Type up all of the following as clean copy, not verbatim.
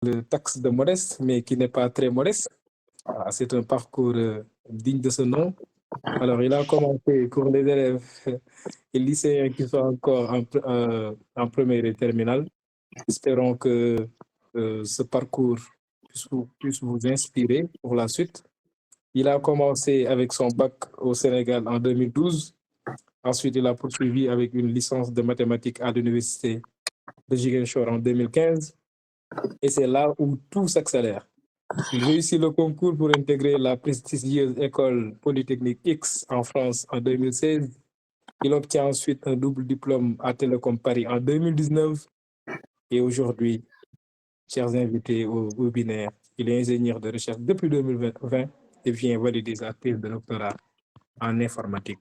le taxe de modeste, mais qui n'est pas très modeste. Ah, c'est un parcours digne de ce nom. Alors, il a commencé pour les élèves et lycéens qui sont encore en première et terminale. Espérons que ce parcours puisse vous inspirer pour la suite. Il a commencé avec son bac au Sénégal en 2012. Ensuite, il a poursuivi avec une licence de mathématiques à l'université de Ziguinchor en 2015. Et c'est là où tout s'accélère. Il réussit le concours pour intégrer la prestigieuse école Polytechnique X en France en 2016. Il obtient ensuite un double diplôme à Télécom Paris en 2019. Et aujourd'hui, chers invités au webinaire, il est ingénieur de recherche depuis 2020 et vient valider sa thèse de doctorat en informatique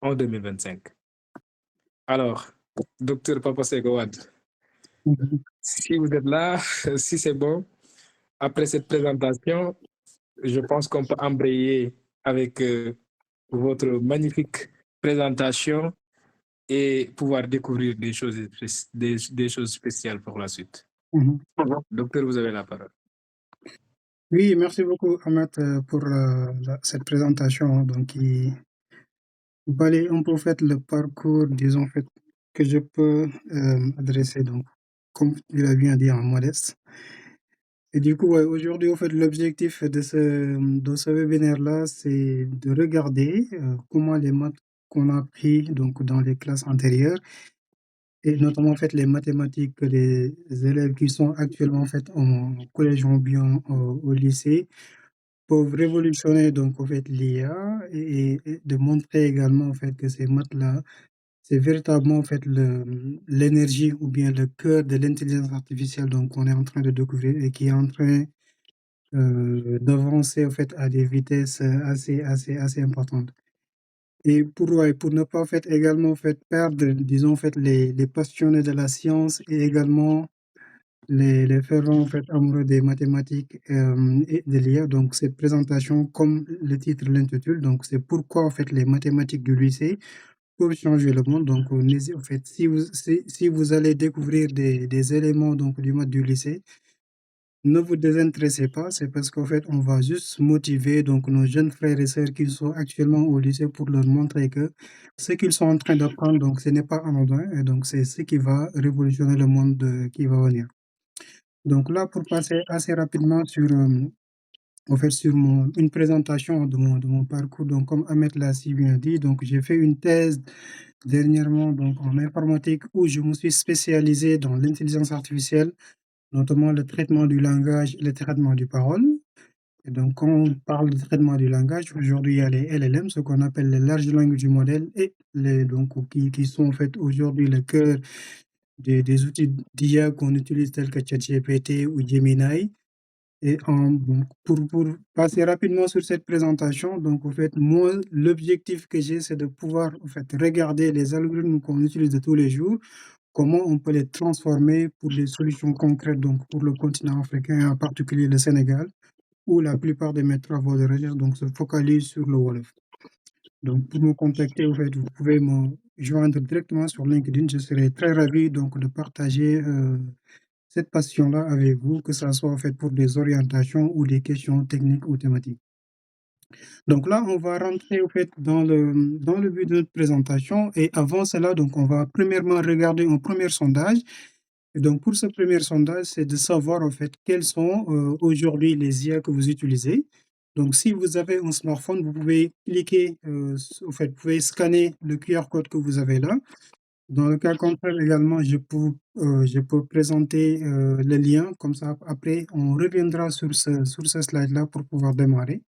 en 2025. Alors, docteur Papa Segowad, si vous êtes là, si c'est bon, après cette présentation, je pense qu'on peut embrayer avec votre magnifique présentation et pouvoir découvrir des choses spéciales pour la suite. Mhm. Docteur, vous avez la parole. Oui, merci beaucoup, Ahmed, pour cette présentation qui balaye un peu le parcours, disons, que je peux adresser, comme il a bien dit, en modeste. Et du coup, ouais, aujourd'hui, l'objectif de ce webinaire-là, c'est de regarder comment les maths qu'on a appris dans les classes antérieures, et notamment les mathématiques que les élèves qui sont actuellement en collège ou bien au lycée peuvent révolutionner l'IA et de montrer également que ces maths-là, c'est véritablement l'énergie ou bien le cœur de l'intelligence artificielle qu'on est en train de découvrir et qui est en train d'avancer à des vitesses assez importantes. Et pour ne pas également perdre, disons, les passionnés de la science et également les fervents amoureux des mathématiques et de l'IA. Donc cette présentation, comme le titre l'intitule, c'est pourquoi les mathématiques du lycée peuvent changer le monde. Donc si vous allez découvrir des éléments du mode du lycée, ne vous désintéressez pas, c'est parce on va juste motiver nos jeunes frères et sœurs qui sont actuellement au lycée pour leur montrer que ce qu'ils sont en train d'apprendre, ce n'est pas anodin, et c'est ce qui va révolutionner le monde qui va venir. Donc là, pour passer assez rapidement sur une présentation de mon parcours, comme Ahmed l'a si bien dit, j'ai fait une thèse dernièrement en informatique où je me suis spécialisé dans l'intelligence artificielle, notamment le traitement du langage et le traitement du parole. Et donc, quand on parle de traitement du langage, aujourd'hui, il y a les LLM, ce qu'on appelle les large language models, et qui sont aujourd'hui le cœur des outils d'IA qu'on utilise tels que ChatGPT ou Gemini. Et pour passer rapidement sur cette présentation, moi, l'objectif que j'ai, c'est de pouvoir regarder les algorithmes qu'on utilise de tous les jours, comment on peut les transformer pour des solutions concrètes pour le continent africain, en particulier le Sénégal, où la plupart de mes travaux de recherche se focalisent sur le Wolof. Donc, pour me contacter, vous pouvez me joindre directement sur LinkedIn. Je serai très ravi de partager cette passion-là avec vous, que ça soit pour des orientations ou des questions techniques ou thématiques. Donc là, on va rentrer dans le but de notre présentation. Et avant cela, on va premièrement regarder un premier sondage. Et donc pour ce premier sondage, c'est de savoir quels sont aujourd'hui les IA que vous utilisez. Donc si vous avez un smartphone, vous pouvez cliquer, vous pouvez scanner le QR code que vous avez là. Dans le cas contraire également, je peux présenter le lien, comme ça après on reviendra sur ce slide-là pour pouvoir démarrer.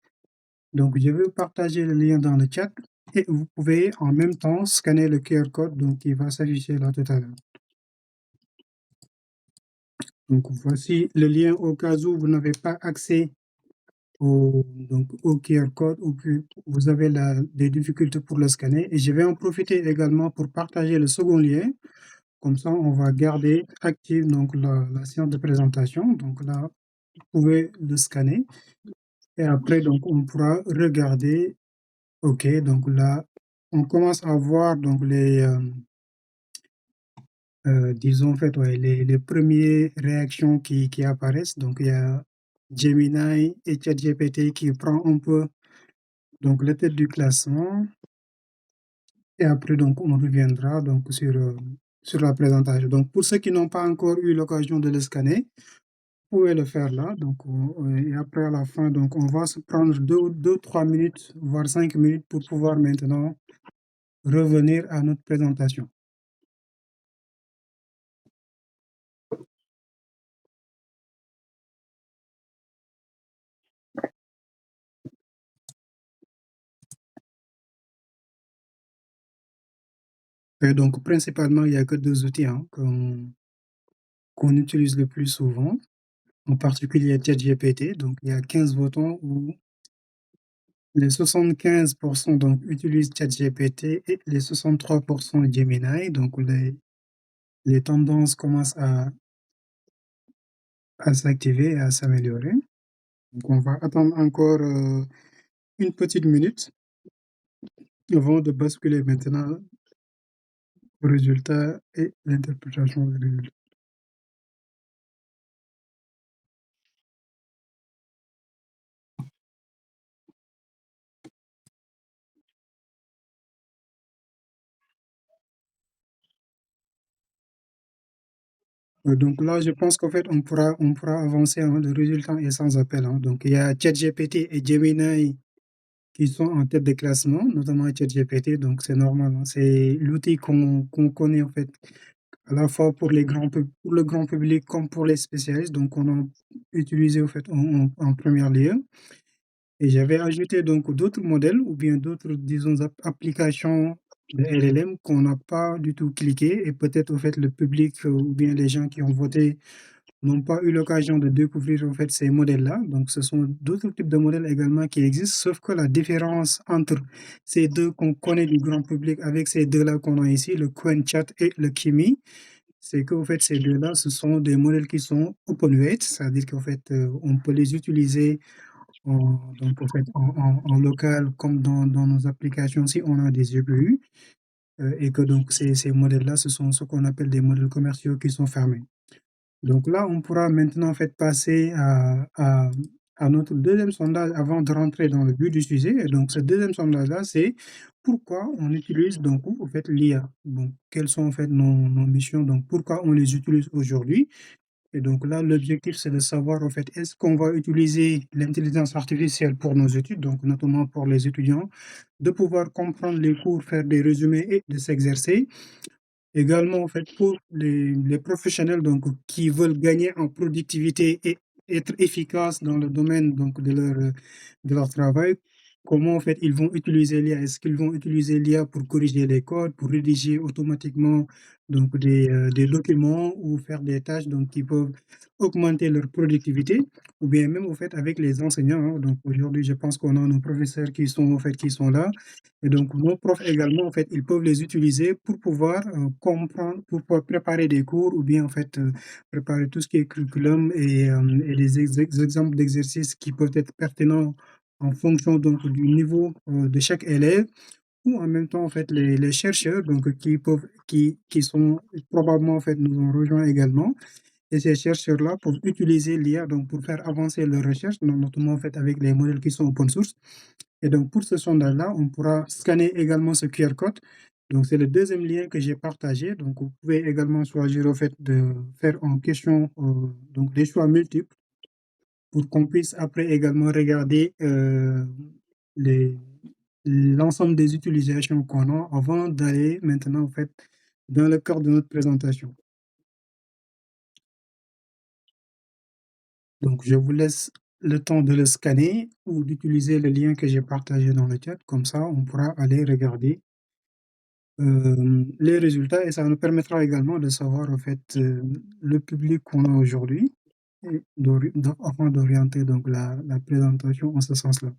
Donc je vais partager le lien dans le chat et vous pouvez en même temps scanner le QR code qui va s'afficher là tout à l'heure. Donc voici le lien au cas où vous n'avez pas accès au QR code ou que vous avez des difficultés pour le scanner. Et je vais en profiter également pour partager le second lien. Comme ça, on va garder active la séance de présentation. Donc là, vous pouvez le scanner. Et après, on pourra regarder. OK, donc là, on commence à voir disons, en fait, ouais, les premières réactions qui apparaissent. Donc, il y a Gemini et ChatGPT qui prend un peu donc la tête du classement. Et après, donc, on reviendra donc sur la présentation. Donc, pour ceux qui n'ont pas encore eu l'occasion de le scanner, vous pouvez le faire là. Donc, et après, à la fin, donc, on va se prendre 3 minutes, voire 5 minutes pour pouvoir maintenant revenir à notre présentation. Et donc, principalement, il n'y a que deux outils hein, qu'on utilise le plus souvent, en particulier ChatGPT. Donc, il y a 15 votants où les 75% donc, utilisent ChatGPT et les 63% Gemini. Donc, les tendances commencent à s'activer et à s'améliorer. Donc, on va attendre encore une petite minute avant de basculer maintenant au résultat et l'interprétation des résultats. Donc là, je pense qu'en fait, on pourra avancer. Hein, le résultat est sans appel. Hein. Donc, il y a ChatGPT et Gemini qui sont en tête de classement, notamment ChatGPT. Donc, c'est normal. Hein. C'est l'outil qu'on connaît, en fait, à la fois pour pour le grand public comme pour les spécialistes. Donc, on a utilisé, en fait, en première lieu. Et j'avais ajouté donc d'autres modèles ou bien d'autres, disons, applications de LLM qu'on n'a pas du tout cliqué et peut-être, au fait, le public ou bien les gens qui ont voté n'ont pas eu l'occasion de découvrir en fait ces modèles-là. Donc, ce sont d'autres types de modèles également qui existent, sauf que la différence entre ces deux qu'on connaît du grand public avec ces deux-là qu'on a ici, le QuenChat et le Kimi, c'est qu'en fait, ces deux-là, ce sont des modèles qui sont open weight, c'est-à-dire qu'en fait, on peut les utiliser donc, en fait, en local comme dans nos applications si on a des GPU et que donc ces modèles-là, ce sont ce qu'on appelle des modèles commerciaux qui sont fermés. Donc là, on pourra maintenant en fait passer à notre deuxième sondage avant de rentrer dans le but du sujet. Et donc, ce deuxième sondage-là, c'est pourquoi on utilise donc en fait l'IA. Donc, quelles sont en fait nos missions, donc pourquoi on les utilise aujourd'hui. Et donc là, l'objectif, c'est de savoir en fait est-ce qu'on va utiliser l'intelligence artificielle pour nos études, donc notamment pour les étudiants, de pouvoir comprendre les cours, faire des résumés et de s'exercer. Également, en fait, pour les professionnels donc, qui veulent gagner en productivité et être efficaces dans le domaine donc, de leur travail, comment en fait, ils vont utiliser l'IA? Est-ce qu'ils vont utiliser l'IA pour corriger les codes, pour rédiger automatiquement donc, des documents ou faire des tâches donc, qui peuvent augmenter leur productivité? Ou bien même en fait, avec les enseignants. Hein, donc aujourd'hui, je pense qu'on a nos professeurs qui sont, en fait, qui sont là et donc, nos profs également, en fait, ils peuvent les utiliser pour pouvoir comprendre, pour pouvoir préparer des cours ou bien, en fait, préparer tout ce qui est curriculum et les exemples d'exercices qui peuvent être pertinents en fonction donc, du niveau de chaque élève ou en même temps, en fait, les chercheurs donc, qui sont probablement, en fait, nous ont rejoint également. Et ces chercheurs-là peuvent utiliser l'IA donc, pour faire avancer leurs recherches, notamment en fait, avec les modèles qui sont open source. Et donc, pour ce sondage-là, on pourra scanner également ce QR code. Donc, c'est le deuxième lien que j'ai partagé. Donc, vous pouvez également choisir au fait de faire en question donc des choix multiples pour qu'on puisse après également regarder les, l'ensemble des utilisations qu'on a avant d'aller maintenant en fait dans le cadre de notre présentation. Donc, je vous laisse le temps de le scanner ou d'utiliser le lien que j'ai partagé dans le chat. Comme ça, on pourra aller regarder les résultats et ça nous permettra également de savoir en fait le public qu'on a aujourd'hui et afin d'orienter donc la présentation en ce sens-là.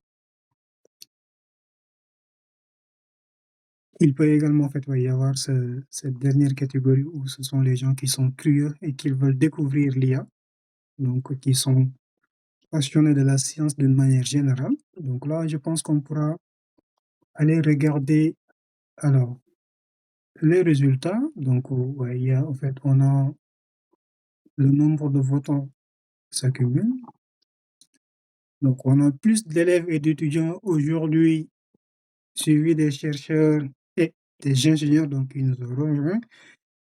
Il peut également en fait ouais, y avoir cette dernière catégorie où ce sont les gens qui sont curieux et qui veulent découvrir l'IA, donc qui sont passionnés de la science d'une manière générale. Donc là, je pense qu'on pourra aller regarder alors Les résultats, donc, ouais, il y a, en fait, on a le nombre de votants s'accumule. Donc, on a plus d'élèves et d'étudiants aujourd'hui, suivis des chercheurs et des ingénieurs, donc, qui nous ont rejoints.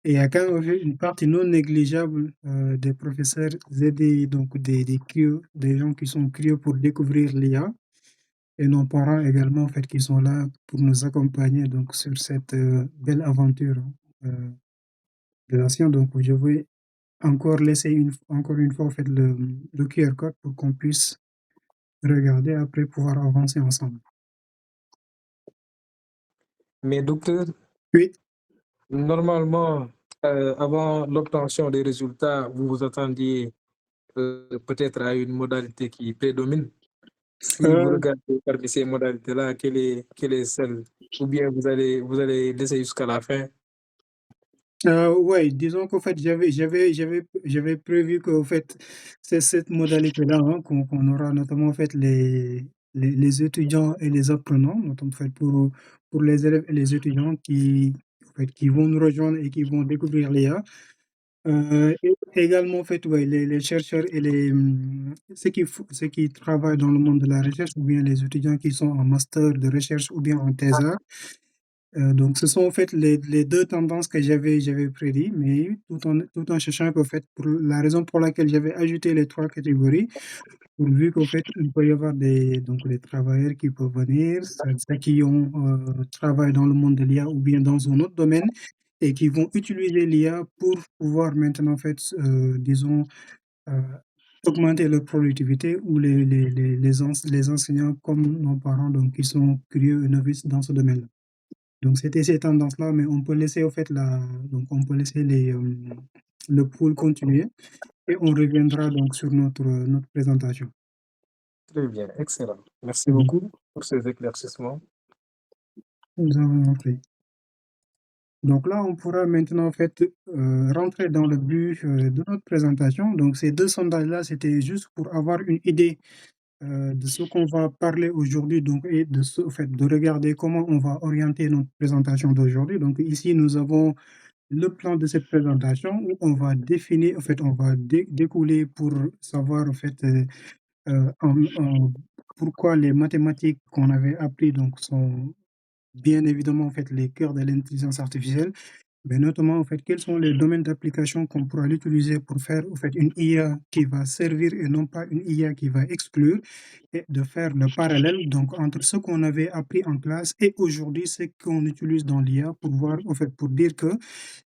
Et il y a quand même une partie non négligeable des professeurs et donc des gens qui sont curieux pour découvrir l'IA et nos parents également, en fait, qui sont là pour nous accompagner donc, sur cette belle aventure euh, de la science. Donc, je vais encore laisser encore une fois en fait, le QR code pour qu'on puisse regarder après pouvoir avancer ensemble. Mais docteur, Oui, normalement, avant l'obtention des résultats, vous vous attendiez peut-être à une modalité qui prédomine. Si vous euh, regardez parmi ces modalités-là, quelle est celle? Ou bien vous allez laisser jusqu'à la fin? ouais, disons qu'en fait, j'avais prévu qu'en fait, c'est cette modalité-là hein, qu'on aura notamment en fait les étudiants et les apprenants, notamment en fait pour les élèves et les étudiants en fait, qui vont nous rejoindre et qui vont découvrir l'IA. Et également, en fait, ouais, les chercheurs et ceux qui travaillent dans le monde de la recherche ou bien les étudiants qui sont en master de recherche ou bien en thèse. Donc ce sont en fait les 2 tendances que j'avais prédit, mais tout en cherchant qu'en fait, pour la raison pour laquelle j'avais ajouté les 3 catégories, pourvu qu'en fait, il peut y avoir des travailleurs qui peuvent venir, c'est-à-dire qui ont, travaillent dans le monde de l'IA ou bien dans un autre domaine et qui vont utiliser l'IA pour pouvoir maintenant en fait, disons, heu, augmenter leur productivité ou les enseignants comme nos parents donc qui sont curieux et novices dans ce domaine-là. Donc c'était ces tendances-là, mais on peut laisser au fait on peut laisser le pool continuer et on reviendra donc sur notre présentation. Très bien, excellent. Merci Mmh. beaucoup pour ces éclaircissements. Nous avons compris. Donc là, on pourra maintenant en fait, rentrer dans le but, de notre présentation. Donc ces 2 sondages-là, c'était juste pour avoir une idée, de ce qu'on va parler aujourd'hui donc et de ce au fait, de regarder comment on va orienter notre présentation d'aujourd'hui. Donc ici, nous avons le plan de cette présentation où on va définir, en fait, on va découler pour savoir, en fait, pourquoi les mathématiques qu'on avait appris donc sont bien évidemment, en fait, les cœurs de l'intelligence artificielle, mais notamment, en fait, quels sont les domaines d'application qu'on pourra l'utiliser pour faire, en fait, une IA qui va servir et non pas une IA qui va exclure et de faire le parallèle donc entre ce qu'on avait appris en classe et aujourd'hui ce qu'on utilise dans l'IA pour voir, en fait, pour dire que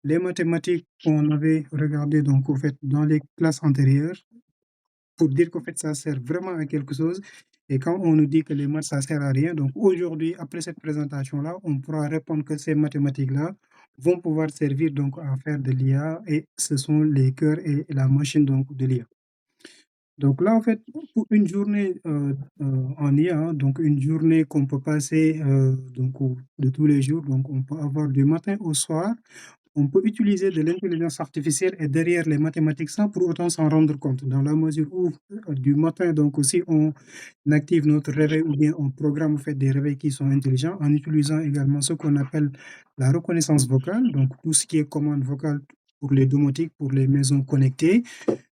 les mathématiques qu'on avait regardées donc au fait dans les classes antérieures, pour dire qu'en fait ça sert vraiment à quelque chose et quand on nous dit que les maths ça sert à rien, donc aujourd'hui après cette présentation-là, on pourra répondre que ces mathématiques-là vont pouvoir servir donc à faire de l'IA et ce sont les cœurs et la machine donc de l'IA. Donc là en fait pour une journée, en IA, hein, donc une journée qu'on peut passer, donc au de tous les jours, donc on peut avoir du matin au soir on peut utiliser de l'intelligence artificielle et derrière les mathématiques sans pour autant s'en rendre compte, dans la mesure où du matin, donc aussi on active notre réveil ou bien on programme en fait des réveils qui sont intelligents en utilisant également ce qu'on appelle la reconnaissance vocale, donc tout ce qui est commande vocale pour les domotiques, pour les maisons connectées,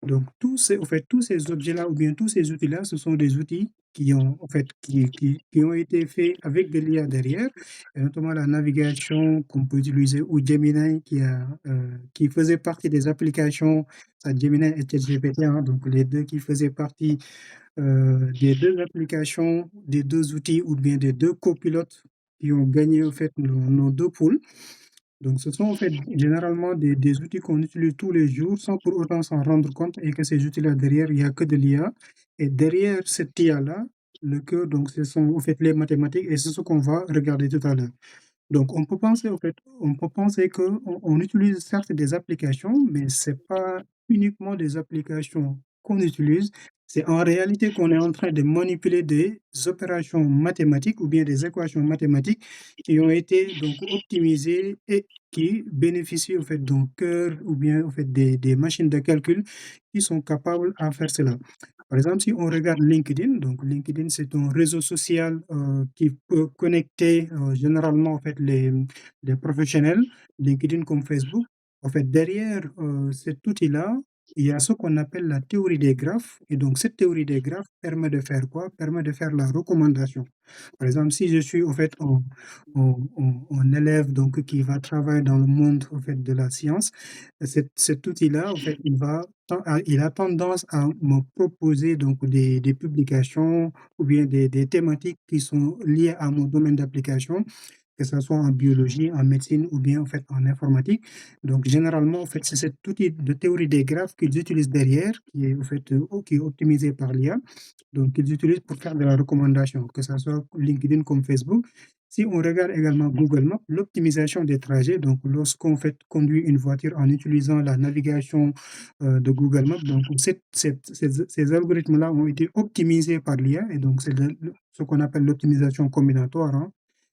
donc tous ces objets-là ou bien tous ces outils-là, ce sont des outils qui ont en fait qui ont été faits avec de l'IA derrière et notamment la navigation qu'on peut utiliser ou Gemini qui faisait partie des applications, ça Gemini et ChatGPT, hein, donc les 2 qui faisaient partie, des 2 applications, des 2 outils ou bien des 2 copilotes qui ont gagné en fait nos 2 poules. Donc ce sont en fait généralement des outils qu'on utilise tous les jours sans pour autant s'en rendre compte et que ces outils-là derrière, il y a que de l'IA et derrière cette IA-là, le cœur donc ce sont en fait les mathématiques et c'est ce qu'on va regarder tout à l'heure. Donc on peut penser en fait, on peut penser qu'on utilise certes des applications, mais c'est pas uniquement des applications qu'on utilise, c'est en réalité qu'on est en train de manipuler des opérations mathématiques ou bien des équations mathématiques qui ont été donc optimisées et qui bénéficient en fait d'un cœur ou bien en fait des machines de calcul qui sont capables à faire cela. Par exemple, si on regarde LinkedIn, donc LinkedIn, c'est un réseau social qui peut connecter généralement en fait les professionnels, LinkedIn comme Facebook. En fait, derrière cet outil-là, il y a ce qu'on appelle la théorie des graphes. Et donc, cette théorie des graphes permet de faire quoi? Permet de faire la recommandation. Par exemple, si je suis en fait un élève donc, qui va travailler dans le monde en fait, de la science, cet outil-là, en fait, il a tendance à me proposer donc, des publications ou bien des thématiques qui sont liées à mon domaine d'application, que ce soit en biologie, en médecine ou bien en fait en informatique. Donc généralement, en fait, c'est cet outil de théorie des graphes qu'ils utilisent derrière, qui est en fait qui est optimisé par l'IA. Donc ils utilisent pour faire de la recommandation, que ce soit LinkedIn comme Facebook. Si on regarde également Google Maps, l'optimisation des trajets, donc lorsqu'on fait conduit une voiture en utilisant la navigation de Google Maps, donc ces algorithmes-là ont été optimisés par l'IA et donc c'est ce qu'on appelle l'optimisation combinatoire, hein,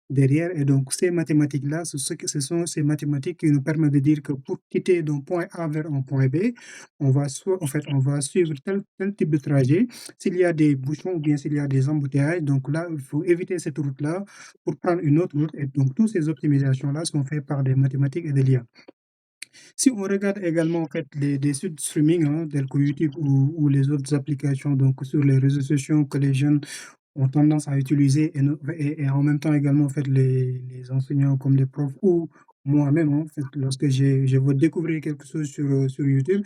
derrière. Et donc, ces mathématiques-là, ce sont ces mathématiques qui nous permettent de dire que pour quitter d'un point A vers un point B, en fait, on va suivre tel type de trajet. S'il y a des bouchons ou bien s'il y a des embouteillages, donc là, il faut éviter cette route-là pour prendre une autre route. Et donc, toutes ces optimisations-là sont faites par des mathématiques et de l'IA. Si on regarde également en fait des sites streaming, hein, tels que YouTube ou les autres applications donc sur les réseaux sociaux que les jeunes ont tendance à utiliser et en même temps également en fait les enseignants comme les profs ou moi-même, hein, en fait, lorsque je veux découvrir quelque chose sur YouTube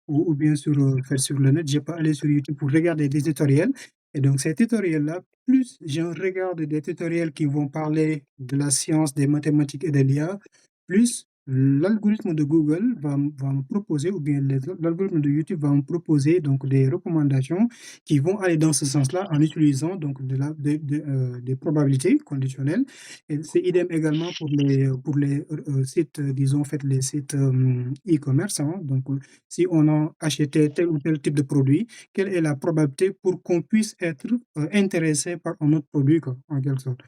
ou bien sur le net, je peux aller sur YouTube pour regarder des tutoriels. Et donc ces tutoriels-là, plus je regarde des tutoriels qui vont parler de la science, des mathématiques et de l'IA, plus l'algorithme de Google va me proposer, ou bien l'algorithme de YouTube va me proposer donc des recommandations qui vont aller dans ce sens-là en utilisant donc des probabilités conditionnelles. Et c'est idem également pour les sites, disons, en fait, les sites e-commerce, hein. Donc, si on a acheté tel ou tel type de produit, quelle est la probabilité pour qu'on puisse être intéressé par un autre produit, quoi, en quelque sorte.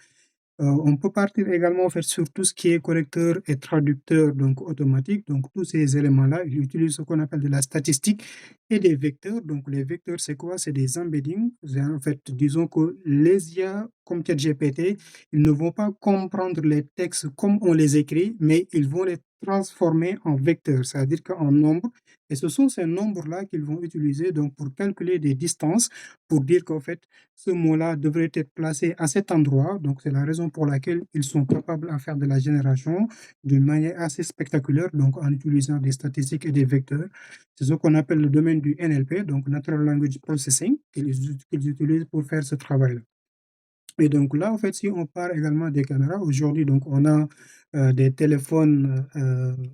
On peut partir également en fait, sur tout ce qui est correcteur et traducteur donc automatique. Donc, tous ces éléments-là, ils utilisent ce qu'on appelle de la statistique et des vecteurs. Donc, les vecteurs, c'est quoi? C'est des embeddings. En fait, disons que les IA, comme ChatGPT, ils ne vont pas comprendre les textes comme on les écrit, mais ils vont les transformer en vecteurs, c'est-à-dire qu'en nombres. Et ce sont ces nombres-là qu'ils vont utiliser donc, pour calculer des distances, pour dire qu'en fait, ce mot-là devrait être placé à cet endroit. Donc, c'est la raison pour laquelle ils sont capables à faire de la génération d'une manière assez spectaculaire, donc en utilisant des statistiques et des vecteurs. C'est ce qu'on appelle le domaine du NLP, donc Natural Language Processing, qu'ils utilisent pour faire ce travail-là. Et donc là, en fait, si on parle également des caméras, aujourd'hui, donc on a des téléphones,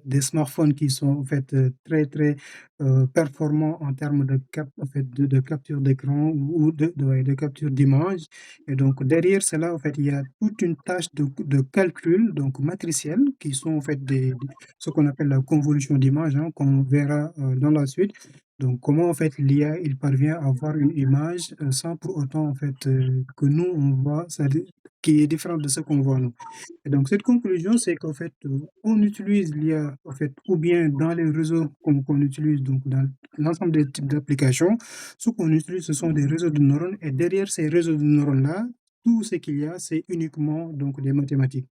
des smartphones qui sont en fait très performants en termes en fait, de capture d'écran ou ouais, de capture d'image. Et donc derrière cela, en fait, il y a toute une tâche de calcul donc matriciel qui sont en fait ce qu'on appelle la convolution d'image, hein, qu'on verra dans la suite. Donc, comment en fait l'IA il parvient à avoir une image sans pour autant en fait que nous on voit, c'est-à-dire qui est différente de ce qu'on voit nous. Et donc cette conclusion, c'est qu'en fait on utilise l'IA en fait ou bien dans les réseaux qu'on utilise donc dans l'ensemble des types d'applications, ce qu'on utilise ce sont des réseaux de neurones et derrière ces réseaux de neurones là, tout ce qu'il y a, c'est uniquement donc des mathématiques.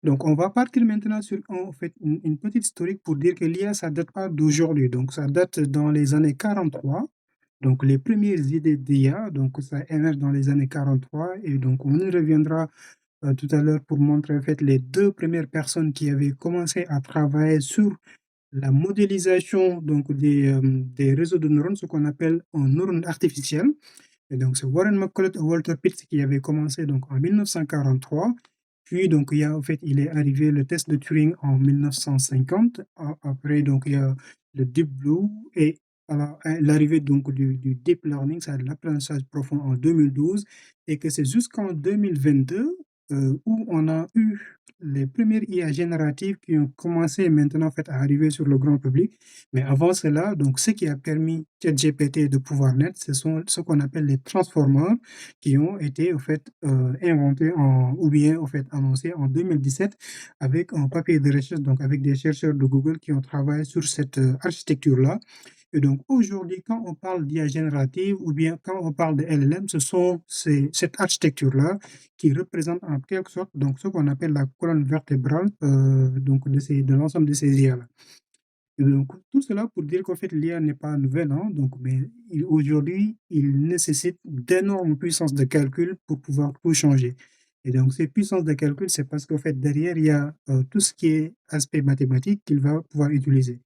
Donc, on va partir maintenant sur en fait, une petite historique pour dire que l'IA, ça date pas d'aujourd'hui. Donc, ça date dans les années 43. Donc, les premières idées d'IA, donc ça émerge dans les années 43. Et donc, on y reviendra tout à l'heure pour montrer en fait les deux premières personnes qui avaient commencé à travailler sur la modélisation donc des réseaux de neurones, ce qu'on appelle un neurone artificiel. Et donc, c'est Warren McCulloch et Walter Pitts qui avaient commencé donc en 1943. Puis, donc, en fait, il est arrivé le test de Turing en 1950. Après, donc, il y a le Deep Blue et l'arrivée donc du Deep Learning, c'est l'apprentissage profond en 2012. Et que c'est jusqu'en 2022 où on a eu les premières IA génératives qui ont commencé maintenant en fait, à arriver sur le grand public. Mais avant cela, donc, ce qui a permis ChatGPT de pouvoir naître, ce sont ce qu'on appelle les transformers qui ont été en fait, inventés ou bien en fait, annoncés en 2017 avec un papier de recherche, donc avec des chercheurs de Google qui ont travaillé sur cette architecture-là. Et donc aujourd'hui, quand on parle d'IA générative ou bien quand on parle de LLM, ce sont cette architecture-là qui représente en quelque sorte donc ce qu'on appelle la colonne vertébrale donc de l'ensemble de ces IA-là. Et donc tout cela pour dire qu'en fait l'IA n'est pas nouvelle, hein, donc, mais aujourd'hui, il nécessite d'énormes puissances de calcul pour pouvoir tout changer. Et donc ces puissances de calcul, c'est parce qu'en fait derrière, il y a tout ce qui est aspect mathématique qu'il va pouvoir utiliser.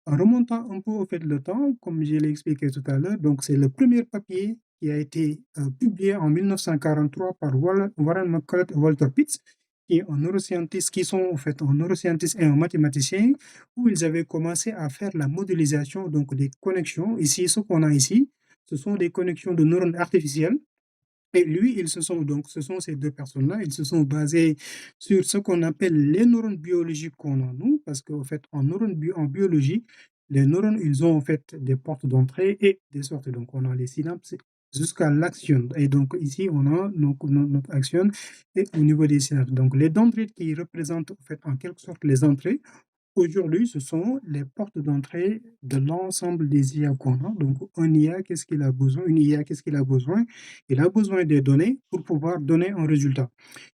En remontant un peu au fait le temps, comme je l'ai expliqué tout à l'heure, donc c'est le premier papier qui a été publié en 1943 par Warren McCulloch et Walter Pitts, qui sont en fait un neuroscientiste et un mathématicien, où ils avaient commencé à faire la modélisation donc des connexions. Ici, ce qu'on a ici, ce sont des connexions de neurones artificiels et lui, ce sont ces 2 personnes-là, ils se sont basés sur ce qu'on appelle les neurones biologiques qu'on a nous, parce qu'en fait, en biologie, les neurones, ils ont en fait des portes d'entrée et des sorties. Donc, on a les synapses jusqu'à l'axione. Et donc, ici, on a notre axione et au niveau des synapses. Donc, les dendrites qui représentent en fait en quelque sorte les entrées, aujourd'hui, ce sont les portes d'entrée de l'ensemble des IA qu'on a. Donc, un IA, qu'est-ce qu'il a besoin? Une IA, qu'est-ce qu'il a besoin? Il a besoin des données pour pouvoir donner un résultat.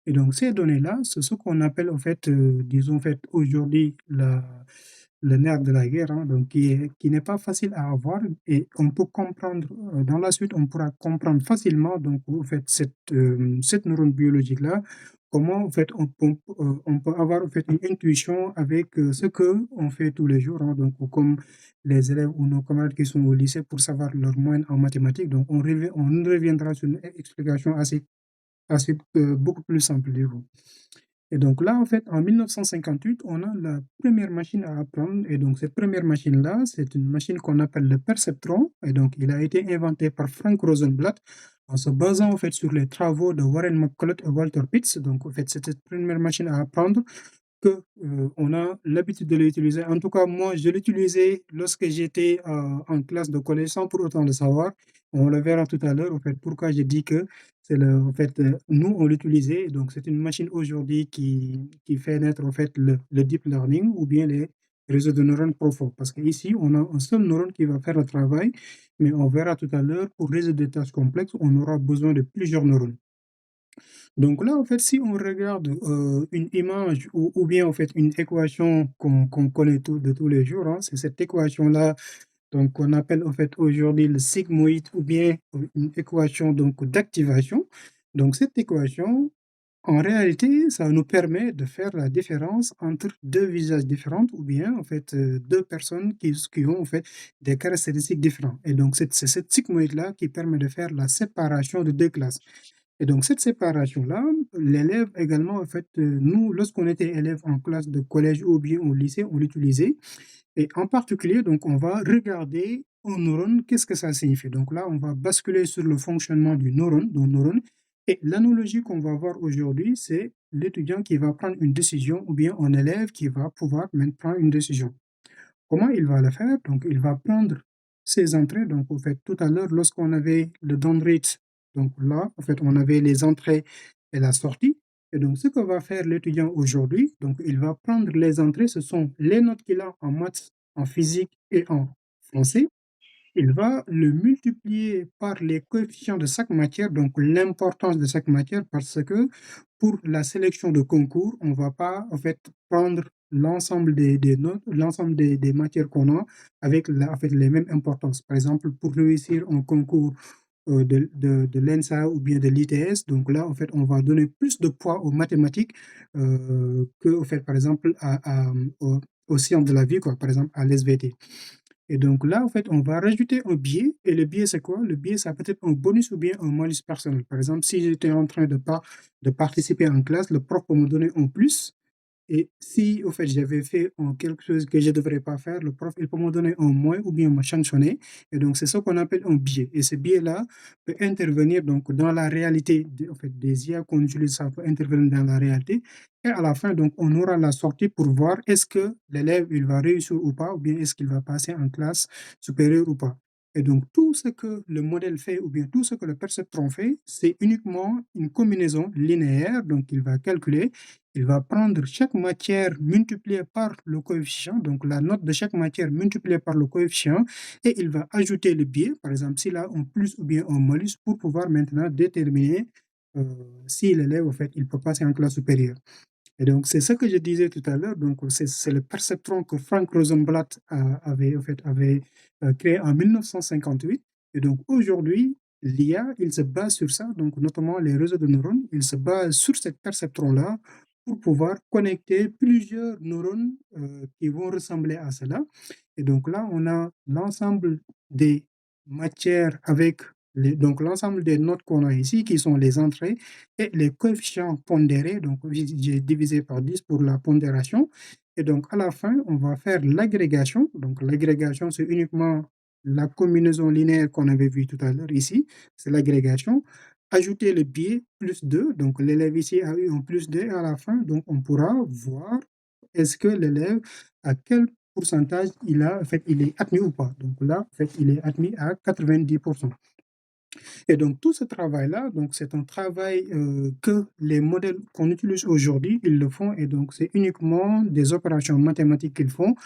Et donc, ces données-là, c'est ce qu'on appelle, en fait, disons, en fait, aujourd'hui, le nerf de la guerre, hein, donc qui n'est pas facile à avoir et on peut comprendre, dans la suite, on pourra comprendre facilement, donc, en fait, cette neurone biologique-là, comment en fait on peut avoir en fait une intuition avec ce que on fait tous les jours, hein, donc comme les élèves ou nos camarades qui sont au lycée pour savoir leur moyenne en mathématiques. Donc on reviendra sur une explication assez beaucoup plus simple du coup. Et donc là, en fait, en 1958, on a la première machine à apprendre. Et donc, cette première machine-là, c'est une machine qu'on appelle le perceptron. Et donc, il a été inventé par Frank Rosenblatt en se basant, en fait, sur les travaux de Warren McCulloch et Walter Pitts. Donc, en fait, c'était cette première machine à apprendre que, on a l'habitude de l'utiliser. En tout cas, moi, je l'utilisais lorsque j'étais en classe de collège sans pour autant le savoir. On le verra tout à l'heure, en fait, pourquoi j'ai dit que en fait, nous, on l'utilisait. Donc, c'est une machine aujourd'hui qui fait naître, en fait, le deep learning ou bien les réseaux de neurones profonds. Parce qu'ici, on a un seul neurone qui va faire le travail, mais on verra tout à l'heure, pour résoudre des tâches complexes, on aura besoin de plusieurs neurones. Donc là, en fait, si on regarde une image ou bien en fait une équation qu'on connaît de tous les jours, hein, c'est cette équation-là donc qu'on appelle en fait aujourd'hui le sigmoïde ou bien une équation donc d'activation. Donc cette équation, en réalité, ça nous permet de faire la différence entre deux visages différents ou bien en fait deux personnes qui ont en fait des caractéristiques différentes. Et donc c'est cette sigmoïde-là qui permet de faire la séparation de deux classes. Et donc cette séparation-là, l'élève également, en fait, nous, lorsqu'on était élève en classe de collège ou bien au lycée, on l'utilisait. Et en particulier, donc, on va regarder un neurone, qu'est-ce que ça signifie. Donc là, on va basculer sur le fonctionnement du neurone. Et l'analogie qu'on va voir aujourd'hui, c'est l'étudiant qui va prendre une décision ou bien un élève qui va pouvoir même prendre une décision. Comment il va le faire? Donc, il va prendre ses entrées. Donc, en fait, tout à l'heure, lorsqu'on avait le downrate, donc là, en fait, on avait les entrées et la sortie. Et donc, ce que va faire l'étudiant aujourd'hui, donc, il va prendre les entrées, ce sont les notes qu'il a en maths, en physique et en français. Il va le multiplier par les coefficients de chaque matière, donc l'importance de chaque matière, parce que pour la sélection de concours, on ne va pas en fait prendre l'ensemble des notes, l'ensemble des matières qu'on a avec en fait, les mêmes importances. Par exemple, pour réussir un concours de l'ENSA ou bien de l'ITS, donc là, en fait, on va donner plus de poids aux mathématiques que, en fait, par exemple, aux sciences de la vie, quoi, par exemple, à l'SVT. Et donc là, en fait, on va rajouter un biais. Et le biais, c'est quoi? Le biais, ça peut être un bonus ou bien un malus personnel. Par exemple, si j'étais en train de participer en classe, le prof peut me donner un plus. Et si, au fait, j'avais fait quelque chose que je ne devrais pas faire, le prof, il peut me donner un moins ou bien me sanctionner. Et donc, c'est ce qu'on appelle un biais. Et ce biais-là peut intervenir donc, dans la réalité en fait, des IA qu'on utilise, ça peut intervenir dans la réalité. Et à la fin, donc, on aura la sortie pour voir est-ce que l'élève, il va réussir ou pas, ou bien est-ce qu'il va passer en classe supérieure ou pas. Et donc, tout ce que le modèle fait ou bien tout ce que le perceptron fait, c'est uniquement une combinaison linéaire. Donc, il va calculer, il va prendre chaque matière multipliée par le coefficient, donc la note de chaque matière multipliée par le coefficient, et il va ajouter le biais, par exemple, s'il a un plus ou bien un malus, pour pouvoir maintenant déterminer si l'élève, en fait, il peut passer en classe supérieure. Et donc, c'est ce que je disais tout à l'heure. Donc, c'est le perceptron que Frank Rosenblatt avait, en fait, avait créé en 1958. Et donc, aujourd'hui, l'IA, il se base sur ça, donc notamment les réseaux de neurones, il se base sur cette perceptron-là pour pouvoir connecter plusieurs neurones qui vont ressembler à cela. Et donc là, on a l'ensemble des matières avec donc l'ensemble des notes qu'on a ici, qui sont les entrées, et les coefficients pondérés, donc j'ai divisé par 10 pour la pondération. Et donc à la fin, on va faire l'agrégation. Donc l'agrégation, c'est uniquement la combinaison linéaire qu'on avait vue tout à l'heure ici, c'est l'agrégation. Ajouter le biais plus 2, donc l'élève ici a eu un plus 2 à la fin, donc on pourra voir est-ce que l'élève, à quel pourcentage il a, en fait, il est admis ou pas. Donc là, en fait, il est admis à 90%. Et donc tout ce travail-là, donc c'est un travail que les modèles qu'on utilise aujourd'hui, ils le font, et donc c'est uniquement des opérations mathématiques qu'ils font.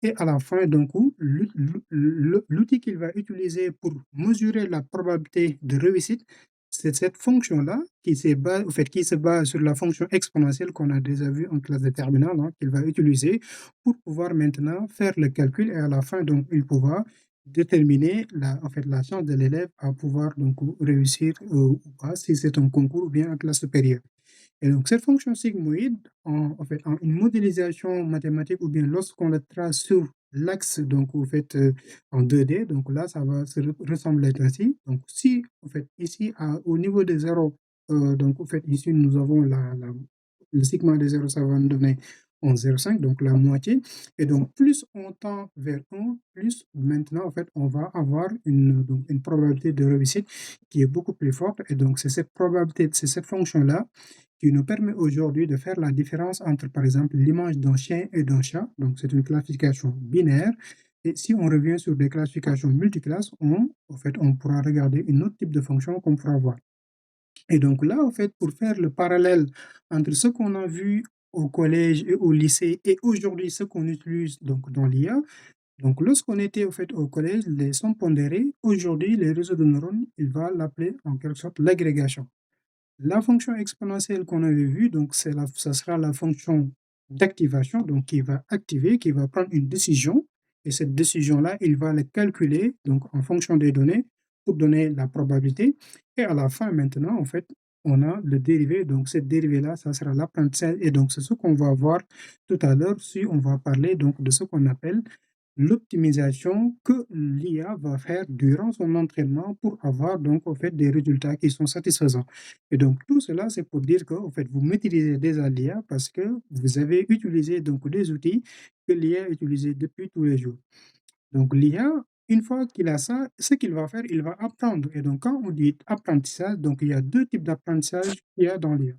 Et à la fin d'un coup, l'outil qu'il va utiliser pour mesurer la probabilité de réussite, c'est cette fonction-là en fait, qui se base sur la fonction exponentielle qu'on a déjà vue en classe de terminale, hein, qu'il va utiliser pour pouvoir maintenant faire le calcul, et à la fin, donc, il pourra déterminer en fait, la chance de l'élève à pouvoir donc, réussir ou pas, si c'est un concours ou bien en classe supérieure. Et donc, cette fonction sigmoïde, en fait, en une modélisation mathématique, ou bien lorsqu'on la trace sur l'axe, donc, en fait, en 2D, donc là, ça va ressembler ainsi. Donc, si, en fait, ici, au niveau de 0, donc, en fait, ici, nous avons le sigma de 0, ça va nous donner 11,05, donc la moitié. Et donc, plus on tend vers 1, plus maintenant, en fait, on va avoir donc, une probabilité de réussite qui est beaucoup plus forte. Et donc, c'est cette probabilité, c'est cette fonction-là qui nous permet aujourd'hui de faire la différence entre, par exemple, l'image d'un chien et d'un chat. Donc, c'est une classification binaire. Et si on revient sur des classifications multiclasses, en fait, on pourra regarder une autre type de fonction qu'on pourra voir. Et donc là, en fait, pour faire le parallèle entre ce qu'on a vu au collège et au lycée et aujourd'hui ce qu'on utilise donc dans l'IA, donc lorsqu'on était au fait au collège, les sommes pondérées, aujourd'hui les réseaux de neurones, il va l'appeler en quelque sorte l'agrégation. La fonction exponentielle qu'on avait vue, donc ça sera la fonction d'activation, donc qui va activer, qui va prendre une décision, et cette décision-là, il va la calculer donc en fonction des données pour donner la probabilité. Et à la fin, maintenant, en fait, on a le dérivé. Donc cette dérivée-là, ça sera l'apprentissage. Et donc c'est ce qu'on va voir tout à l'heure si on va parler donc de ce qu'on appelle l'optimisation que l'IA va faire durant son entraînement pour avoir donc en fait des résultats qui sont satisfaisants. Et donc tout cela, c'est pour dire que en fait, vous maîtrisez déjà l'IA parce que vous avez utilisé donc des outils que l'IA utilise depuis tous les jours. Donc l'IA, une fois qu'il a ça, ce qu'il va faire, il va apprendre. Et donc quand on dit apprentissage, donc il y a deux types d'apprentissage qu'il y a dans l'IA.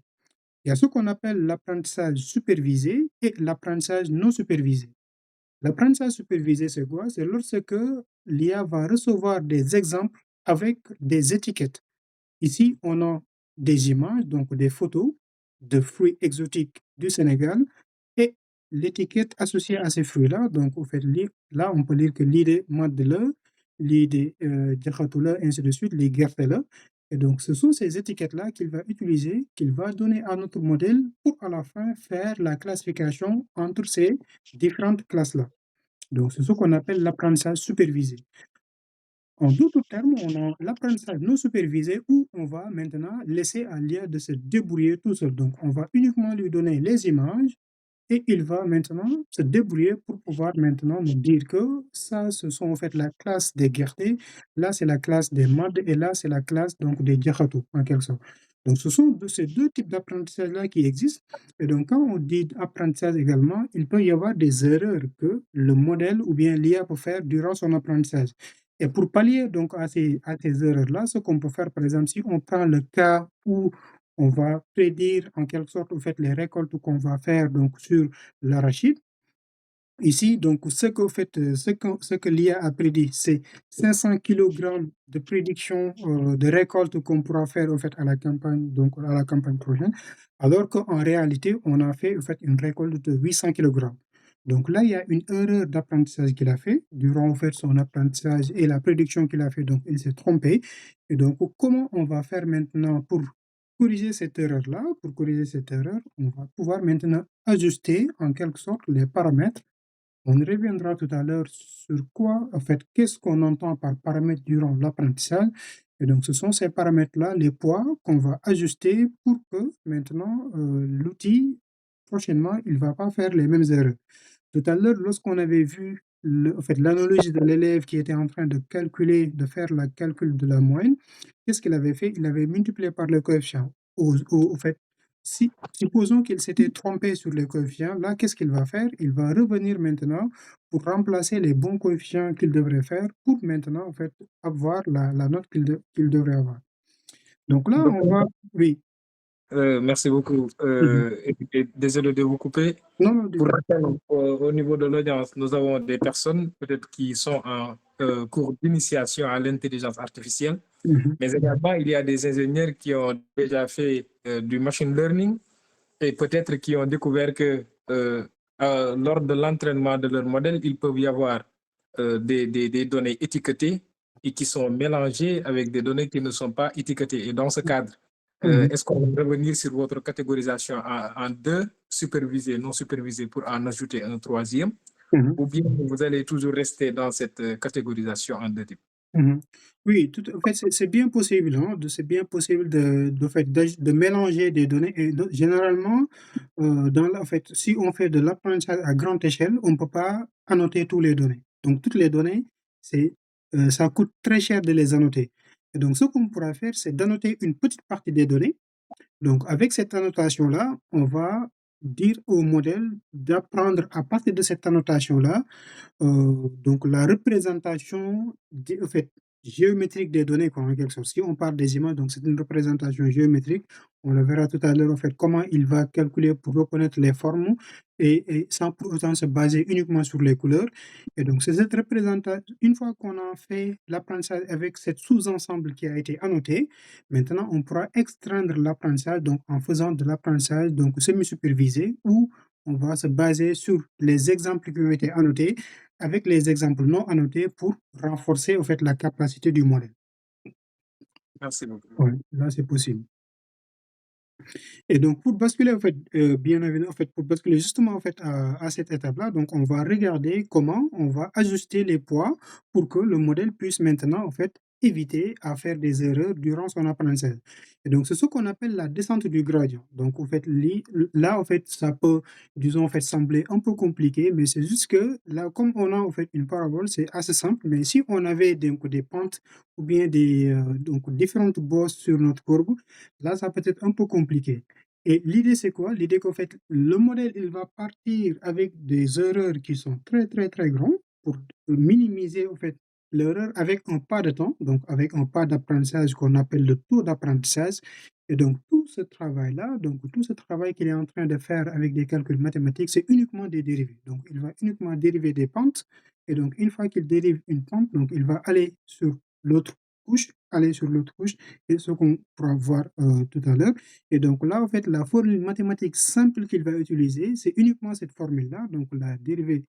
Il y a ce qu'on appelle l'apprentissage supervisé et l'apprentissage non supervisé. L'apprentissage supervisé, c'est quoi? C'est lorsque l'IA va recevoir des exemples avec des étiquettes. Ici, on a des images, donc des photos de fruits exotiques du Sénégal et l'étiquette associée à ces fruits-là. Donc, au fait, là, on peut lire que l'idée madde, l'idée jaxatula, ainsi de suite, les gertela. Et donc, ce sont ces étiquettes-là qu'il va utiliser, qu'il va donner à notre modèle pour à la fin faire la classification entre ces différentes classes-là. Donc, c'est ce qu'on appelle l'apprentissage supervisé. En d'autres termes, on a l'apprentissage non supervisé où on va maintenant laisser à l'IA de se débrouiller tout seul. Donc, on va uniquement lui donner les images et il va maintenant se débrouiller pour pouvoir maintenant nous dire que ça, ce sont en fait la classe des Gerté, là, c'est la classe des Mad et là, c'est la classe donc des Diakhatou, en quelque sorte. Donc, ce sont ces deux types d'apprentissage-là qui existent. Et donc, quand on dit apprentissage également, il peut y avoir des erreurs que le modèle ou bien l'IA peut faire durant son apprentissage. Et pour pallier donc à ces erreurs-là, ce qu'on peut faire, par exemple, si on prend le cas où on va prédire en quelque sorte au fait les récoltes qu'on va faire donc sur l'arachide. Ici, donc, ce que l'IA a prédit, c'est 500 kilogrammes de prédiction de récolte qu'on pourra faire en fait à la campagne, donc à la campagne prochaine, alors qu'en réalité, on a fait en fait une récolte de 800 kilogrammes. Donc là, il y a une erreur d'apprentissage qu'il a fait durant en fait son apprentissage et la prédiction qu'il a fait. Donc, il s'est trompé. Et donc, comment on va faire maintenant pour corriger cette erreur-là? Pour corriger cette erreur, on va pouvoir maintenant ajuster en quelque sorte les paramètres. On reviendra tout à l'heure sur quoi, en fait, qu'est-ce qu'on entend par paramètres durant l'apprentissage. Et donc, ce sont ces paramètres-là, les poids qu'on va ajuster pour que maintenant, l'outil, prochainement, il ne va pas faire les mêmes erreurs. Tout à l'heure, lorsqu'on avait vu en fait, l'analogie de l'élève qui était en train de calculer, de faire le calcul de la moyenne, qu'est-ce qu'il avait fait? Il avait multiplié par le coefficient. Au fait, si, supposons qu'il s'était trompé sur les coefficients, là, qu'est-ce qu'il va faire? Il va revenir maintenant pour remplacer les bons coefficients qu'il devrait faire pour maintenant, en fait, avoir la note qu'il devrait avoir. Donc là, Donc, on va... Oui. merci beaucoup. Mhm. Et désolé de vous couper. Non, non, Pour dis-moi. rappel, au niveau de l'audience, nous avons des personnes peut-être qui sont en cours d'initiation à l'intelligence artificielle, Mhm. mais également il y a des ingénieurs qui ont déjà fait du machine learning et peut-être qui ont découvert que lors de l'entraînement de leur modèle, il peut y avoir des données étiquetées et qui sont mélangées avec des données qui ne sont pas étiquetées. Et dans ce cadre, Mhm. est-ce qu'on va revenir sur votre catégorisation en deux, supervisé, non supervisé, pour en ajouter un troisième, Mhm. ou bien vous allez toujours rester dans cette catégorisation en deux types? Mhm. Oui, tout en fait, c'est bien possible, hein, c'est bien possible de fait, de mélanger des données et généralement, dans en fait, si on fait de l'apprentissage à grande échelle, on ne peut pas annoter toutes les données. Donc toutes les données, c'est, ça coûte très cher de les annoter. Et donc ce qu'on pourra faire, c'est d'annoter une petite partie des données. Donc avec cette annotation-là, on va dire au modèle d'apprendre à partir de cette annotation-là donc la représentation en fait, géométrique des données, quoi, en quelque sorte. Si on parle des images, donc c'est une représentation géométrique. On le verra tout à l'heure, en fait, comment il va calculer pour reconnaître les formes et sans pour autant se baser uniquement sur les couleurs. Et donc, c'est cette représentation, une fois qu'on a fait l'apprentissage avec cette sous-ensemble qui a été annoté, maintenant, on pourra extraindre l'apprentissage, donc en faisant de l'apprentissage donc semi-supervisé, où on va se baser sur les exemples qui ont été annotés avec les exemples non annotés pour renforcer, en fait, la capacité du modèle. Merci beaucoup. Ouais, là, c'est possible. Et donc, pour basculer, en fait, bien évidemment, en fait, pour basculer justement, en fait, à cette étape-là, donc, on va regarder comment on va ajuster les poids pour que le modèle puisse maintenant, en fait, éviter à faire des erreurs durant son apprentissage. Et donc, c'est ce qu'on appelle la descente du gradient. Donc, en fait, là, en fait, ça peut, disons, en fait, sembler un peu compliqué, mais c'est juste que là, comme on a, en fait, une parabole, c'est assez simple, mais si on avait donc, des pentes ou bien donc, différentes bosses sur notre courbe, là, ça peut être un peu compliqué. Et l'idée, c'est quoi? L'idée qu'en fait, le modèle, il va partir avec des erreurs qui sont très, très, très grandes pour minimiser, en fait, l'erreur avec un pas de temps, donc avec un pas d'apprentissage qu'on appelle le taux d'apprentissage. Et donc, tout ce travail-là, donc tout ce travail qu'il est en train de faire avec des calculs mathématiques, c'est uniquement des dérivés. Donc, il va uniquement dériver des pentes. Et donc, une fois qu'il dérive une pente, donc il va aller sur l'autre couche, aller sur l'autre couche, et ce qu'on pourra voir tout à l'heure. Et donc là, en fait, la formule mathématique simple qu'il va utiliser, c'est uniquement cette formule-là, donc la dérivée,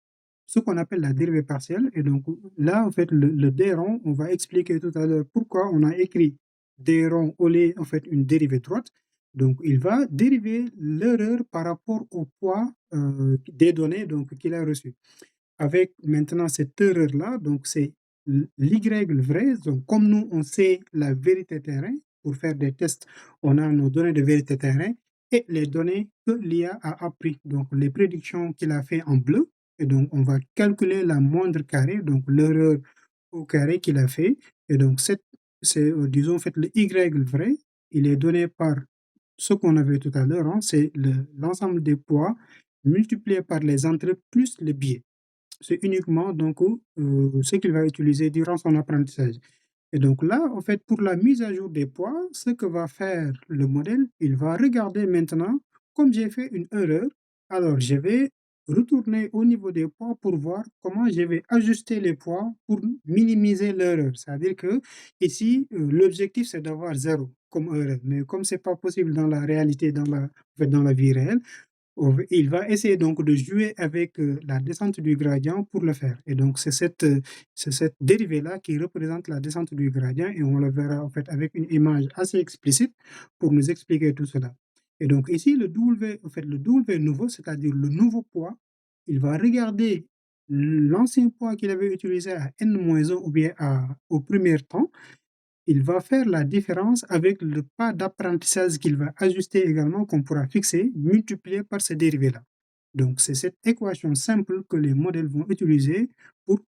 ce qu'on appelle la dérivée partielle. Et donc là, en fait, le d rond, on va expliquer tout à l'heure pourquoi on a écrit d rond au lieu, en fait, une dérivée droite. Donc, il va dériver l'erreur par rapport au poids des données donc, qu'il a reçues. Avec maintenant cette erreur-là, donc c'est l'Y vrai. Donc, comme nous, on sait la vérité terrain, pour faire des tests, on a nos données de vérité terrain et les données que l'IA a appris. Donc, les prédictions qu'il a fait en bleu. Et donc, on va calculer la moindre carré, donc l'erreur au carré qu'il a fait. Et donc, c'est, disons, en fait, le Y vrai, il est donné par ce qu'on avait tout à l'heure, hein, c'est l'ensemble des poids multiplié par les entrées plus les biais. C'est uniquement donc ce qu'il va utiliser durant son apprentissage. Et donc là, en fait, pour la mise à jour des poids, ce que va faire le modèle, il va regarder maintenant, comme j'ai fait une erreur, alors je vais retourner au niveau des poids pour voir comment je vais ajuster les poids pour minimiser l'erreur. C'est-à-dire que ici, l'objectif, c'est d'avoir 0 comme erreur. Mais comme c'est pas possible dans la réalité, dans la vie réelle, il va essayer donc de jouer avec, la descente du gradient pour le faire et donc c'est cette dérivée-là qui représente la descente du gradient et on le verra en fait avec une image assez explicite pour nous expliquer tout cela et donc ici le W en fait le W nouveau, c'est-à-dire le nouveau poids, il va regarder l'ancien poids qu'il avait utilisé à n-1 ou bien au premier temps, il va faire la différence avec le pas d'apprentissage qu'il va ajuster également, qu'on pourra fixer, multiplié par ces dérivés-là. Donc, c'est cette équation simple que les modèles vont utiliser pour,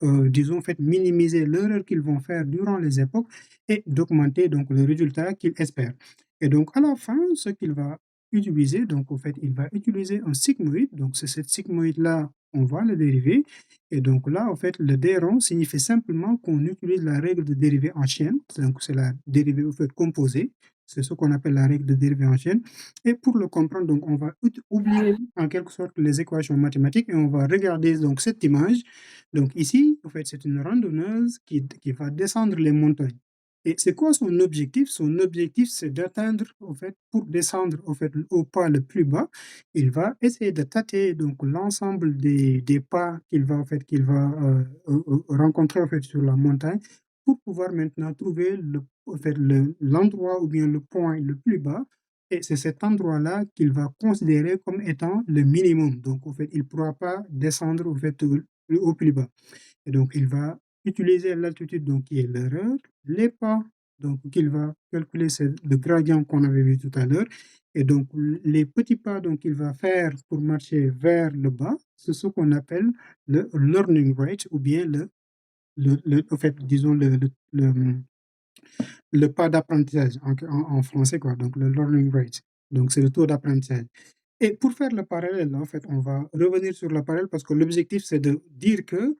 disons, en fait, minimiser l'erreur qu'ils vont faire durant les époques et d'augmenter donc le résultat qu'ils espèrent. Et donc, à la fin, ce qu'il va utiliser, donc, en fait, il va utiliser un sigmoïde. Donc, c'est cette sigmoïde-là, on va le dériver. Et donc là, en fait, le déron signifie simplement qu'on utilise la règle de dérivée en chaîne. Donc, c'est la dérivée, en fait, composée. C'est ce qu'on appelle la règle de dérivée en chaîne. Et pour le comprendre, donc, on va oublier en quelque sorte les équations mathématiques et on va regarder donc cette image. Donc ici, en fait, c'est une randonneuse qui va descendre les montagnes. Et c'est quoi son objectif? Son objectif, c'est d'atteindre, en fait, pour descendre, en fait, au pas le plus bas, il va essayer de tâter donc l'ensemble des pas qu'il va rencontrer en fait sur la montagne pour pouvoir maintenant trouver en fait, l'endroit ou bien le point le plus bas. Et c'est cet endroit-là qu'il va considérer comme étant le minimum. Donc, en fait, il ne pourra pas descendre en fait, au plus bas. Et donc, il va utiliser l'altitude donc, qui est l'erreur, les pas donc qu'il va calculer, c'est le gradient qu'on avait vu tout à l'heure. Et donc, les petits pas donc qu'il va faire pour marcher vers le bas, c'est ce qu'on appelle le learning rate ou bien en fait, disons le pas d'apprentissage en français, quoi. Donc, le learning rate. Donc, c'est le taux d'apprentissage. Et pour faire le parallèle, en fait, on va revenir sur le parallèle parce que l'objectif, c'est de dire que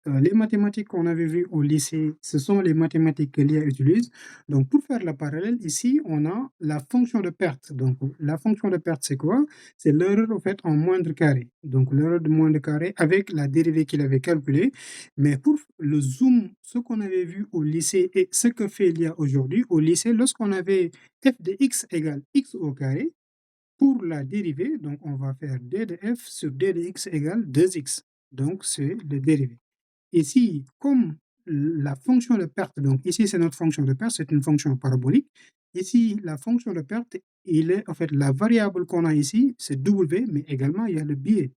les mathématiques qu'on avait vues au lycée, ce sont les mathématiques que l'IA utilise. Donc, pour faire le parallèle, ici, on a la fonction de perte. Donc, la fonction de perte, c'est quoi? C'est l'erreur en fait en moindre carré. Donc, l'erreur de moindre carré avec la dérivée qu'il avait calculée. Mais pour le zoom, ce qu'on avait vu au lycée et ce que fait l'IA aujourd'hui, au lycée, lorsqu'on avait f de x égale x au carré, pour la dérivée, donc on va faire d de f sur d de x égale 2x. Donc, c'est le dérivé. Ici, comme la fonction de perte, donc ici c'est notre fonction de perte, c'est une fonction parabolique. Ici, la fonction de perte, il est en fait la variable qu'on a ici, c'est w, mais également il y a le biais.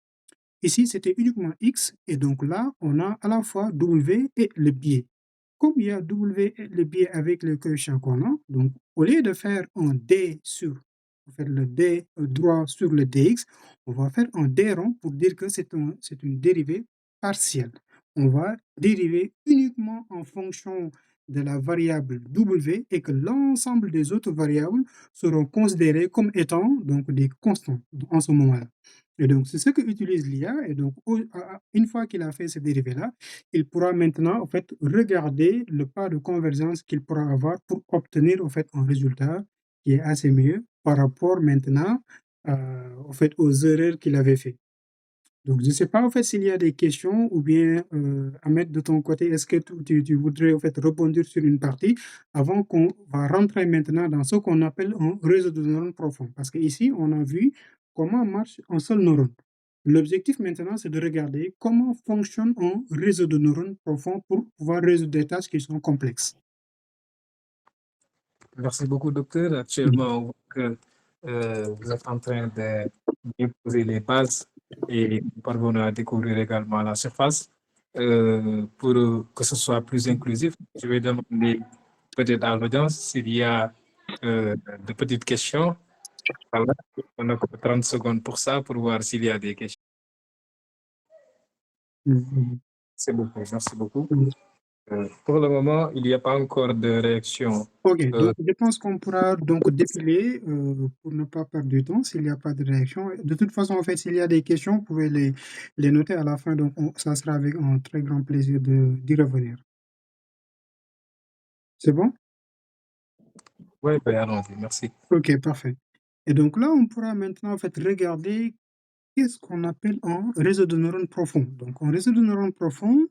Ici, c'était uniquement x, et donc là, on a à la fois w et le biais. Comme il y a w et le biais avec le coefficient qu'on a, donc au lieu de faire un d sur en fait, le d droit sur le dx, on va faire un d rond pour dire que c'est une dérivée partielle. On va dériver uniquement en fonction de la variable w et que l'ensemble des autres variables seront considérées comme étant donc des constants en ce moment-là. Et donc, c'est ce que utilise l'IA. Et donc, une fois qu'il a fait ce dérivé-là, il pourra maintenant, en fait, regarder le pas de convergence qu'il pourra avoir pour obtenir, en fait, un résultat qui est assez mieux par rapport maintenant, en fait, aux erreurs qu'il avait fait. Donc, je ne sais pas, en fait, s'il y a des questions ou bien, Ahmed, de ton côté, est-ce que tu voudrais, en fait, rebondir sur une partie avant qu'on va rentrer maintenant dans ce qu'on appelle un réseau de neurones profond. Parce qu'ici, on a vu comment marche un seul neurone. L'objectif maintenant, c'est de regarder comment fonctionne un réseau de neurones profond pour pouvoir résoudre des tâches qui sont complexes. Merci beaucoup, docteur. Actuellement, on voit que vous êtes en train de bien poser les bases et nous parvenons à découvrir également la surface. Pour que ce soit plus inclusif, je vais demander peut-être à l'audience s'il y a de petites questions. Voilà. On a 30 secondes pour ça, pour voir s'il y a des questions. Mhm. C'est beaucoup, merci beaucoup. Mhm. Pour le moment, il n'y a pas encore de réaction. Ok, donc je pense qu'on pourra donc défiler pour ne pas perdre du temps s'il n'y a pas de réaction. De toute façon, en fait, s'il y a des questions, vous pouvez les noter à la fin, donc ça sera avec un très grand plaisir d'y revenir. C'est bon? Oui, ben, allons-y, merci. Ok, parfait. Et donc là, on pourra maintenant en fait regarder qu'est-ce qu'on appelle un réseau de neurones profond? Donc, un réseau de neurones profond,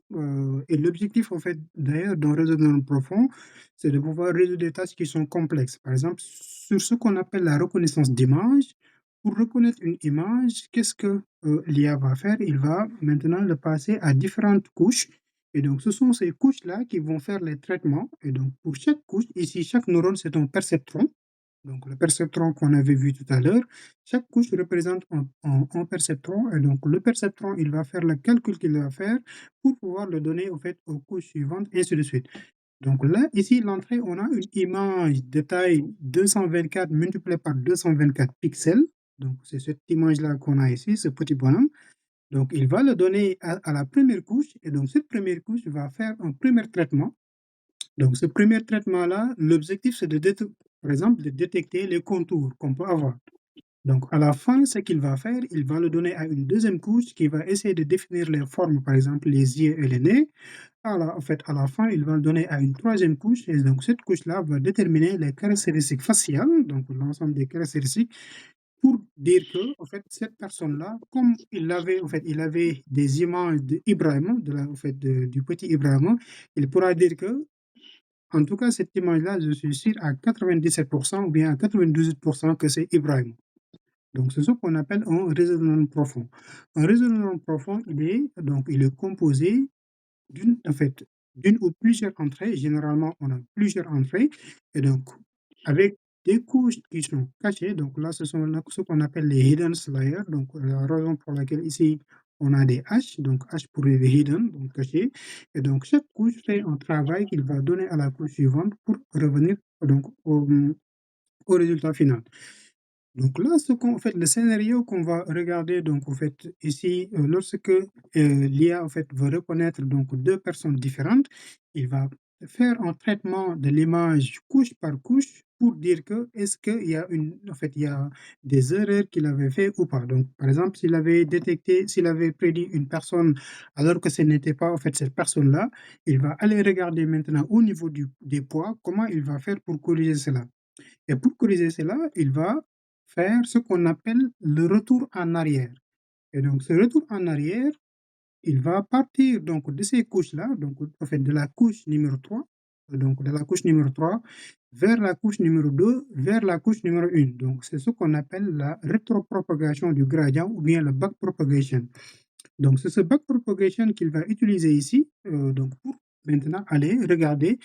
et l'objectif, en fait, d'ailleurs, d'un réseau de neurones profond, c'est de pouvoir résoudre des tâches qui sont complexes. Par exemple, sur ce qu'on appelle la reconnaissance d'image, pour reconnaître une image, qu'est-ce que l'IA va faire? Il va maintenant le passer à différentes couches. Et donc, ce sont ces couches-là qui vont faire les traitements. Et donc, pour chaque couche, ici, chaque neurone, c'est un perceptron. Donc, le perceptron qu'on avait vu tout à l'heure, chaque couche représente un perceptron. Et donc, le perceptron, il va faire le calcul qu'il va faire pour pouvoir le donner au fait, aux couches suivantes, et ainsi de suite. Donc là, ici, l'entrée, on a une image de taille 224 multipliée par 224 pixels. Donc, c'est cette image-là qu'on a ici, ce petit bonhomme. Donc, il va le donner à la première couche. Et donc, cette première couche va faire un premier traitement. Donc, ce premier traitement-là, l'objectif, c'est par exemple, de détecter les contours qu'on peut avoir. Donc, à la fin, ce qu'il va faire, il va le donner à une deuxième couche qui va essayer de définir les formes, par exemple les yeux et les nez. En fait, à la fin, il va le donner à une troisième couche. Et donc, cette couche-là va déterminer les caractéristiques faciales, donc l'ensemble des caractéristiques, pour dire que, en fait, cette personne-là, comme il avait des images d'Ibrahim, du petit Ibrahim, il pourra dire que en tout cas, cette image-là, je suis sûr à 97% ou bien à 98% que c'est Ibrahim. Donc, c'est ce qu'on appelle un réseau de neurones profond. Un réseau de neurones profond, il est composé d'une ou plusieurs entrées. Généralement, on a plusieurs entrées. Et donc, avec des couches qui sont cachées, donc là, ce sont ce qu'on appelle les hidden layers. Donc, la raison pour laquelle ici, on a des H, donc H pour les hidden, donc cachés. Et donc, chaque couche fait un travail qu'il va donner à la couche suivante pour revenir donc, au résultat final. Donc là, en fait, le scénario qu'on va regarder, donc en fait, ici, lorsque l'IA en fait veut reconnaître donc deux personnes différentes, il va faire un traitement de l'image couche par couche pour dire que est-ce qu'il y a il y a des erreurs qu'il avait fait ou pas. Donc, par exemple, s'il avait prédit une personne alors que ce n'était pas en fait cette personne-là, il va aller regarder maintenant au niveau des poids comment il va faire pour corriger cela. Et pour corriger cela, il va faire ce qu'on appelle le retour en arrière. Et donc, ce retour en arrière, il va partir donc de ces couches-là, donc en fait de la couche numéro 3, donc de la couche numéro 3 vers la couche numéro 2, vers la couche numéro 1. Donc, c'est ce qu'on appelle la rétropropagation du gradient ou bien le backpropagation. Donc, c'est ce backpropagation qu'il va utiliser ici, donc pour maintenant aller regarder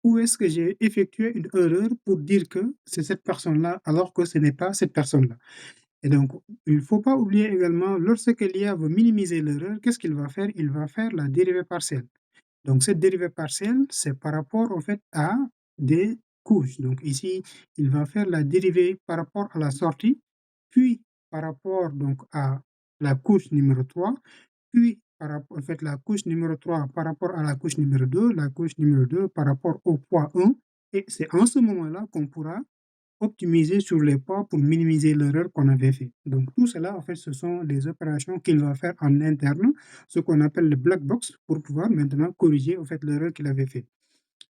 où est-ce que j'ai effectué une erreur pour dire que c'est cette personne-là, alors que ce n'est pas cette personne-là. Et donc, il ne faut pas oublier également, lorsque l'IA veut minimiser l'erreur, qu'est-ce qu'il va faire? Il va faire la dérivée partielle. Donc, cette dérivée partielle, c'est par rapport au fait à des couches. Donc, ici, il va faire la dérivée par rapport à la sortie, puis par rapport donc à la couche numéro 3, puis en fait, la couche numéro 3 par rapport à la couche numéro 2, la couche numéro 2 par rapport au poids 1. Et c'est en ce moment-là qu'on pourra optimiser sur les poids pour minimiser l'erreur qu'on avait fait. Donc tout cela, en fait, ce sont les opérations qu'il va faire en interne, ce qu'on appelle le black box, pour pouvoir maintenant corriger en fait l'erreur qu'il avait fait.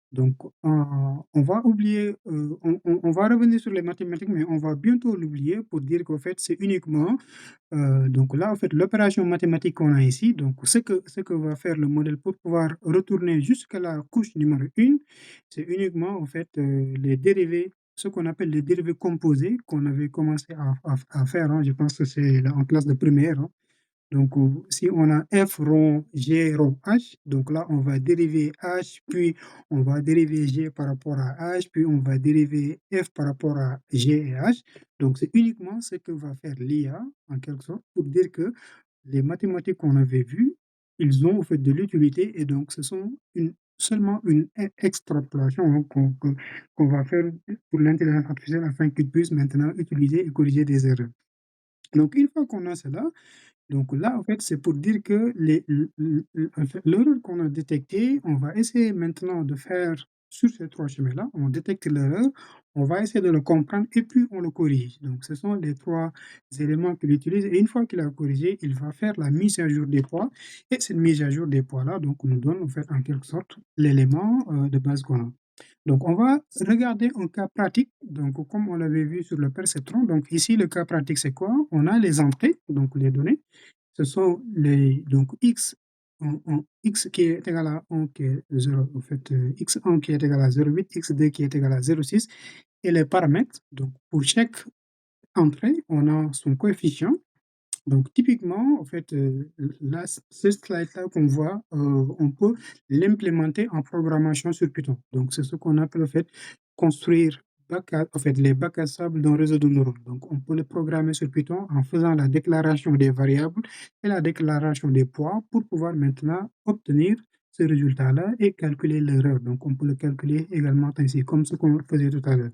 Donc, on va oublier, on va revenir sur les mathématiques, mais on va bientôt l'oublier pour dire qu'en fait, c'est uniquement, donc là, en fait, l'opération mathématique qu'on a ici, donc ce que va faire le modèle pour pouvoir retourner jusqu'à la couche numéro 1, c'est uniquement, en fait, les dérivés, ce qu'on appelle les dérivés composés qu'on avait commencé à faire, hein. Je pense que c'est en classe de première, hein. Donc, si on a f rond g rond h, donc là, on va dériver h, puis on va dériver g par rapport à h, puis on va dériver f par rapport à g et h. Donc, c'est uniquement ce que va faire l'IA, en quelque sorte, pour dire que les mathématiques qu'on avait vues, ils ont en fait de l'utilité et donc ce sont seulement une extrapolation, hein, qu'on va faire pour l'intelligence artificielle afin qu'il puisse maintenant utiliser et corriger des erreurs. Donc, une fois qu'on a cela, donc là, en fait, c'est pour dire que en fait, l'erreur qu'on a détectée, on va essayer maintenant de faire sur ces 3 chemins-là, on détecte l'erreur, on va essayer de le comprendre et puis on le corrige. Donc ce sont les 3 éléments qu'il utilise et une fois qu'il a corrigé, il va faire la mise à jour des poids et cette mise à jour des poids-là, donc nous donne en fait, en quelque sorte, l'élément, de base qu'on a. Donc, on va regarder un cas pratique. Donc, comme on l'avait vu sur le perceptron, donc ici, le cas pratique, c'est quoi? On a les entrées, donc les données. Ce sont les, donc x, x qui est égal à 1 qui est 0, en fait, x1 qui est égal à 0,8, x2 qui est égal à 0,6, et les paramètres. Donc, pour chaque entrée, on a son coefficient. Donc, typiquement, en fait, là, ce slide-là qu'on voit, on peut l'implémenter en programmation sur Python. Donc, c'est ce qu'on appelle, en fait, construire en fait, les bacs à sable d'un réseau de neurones. Donc, on peut le programmer sur Python en faisant la déclaration des variables et la déclaration des poids pour pouvoir maintenant obtenir ce résultat-là et calculer l'erreur. Donc, on peut le calculer également ainsi, comme ce qu'on faisait tout à l'heure.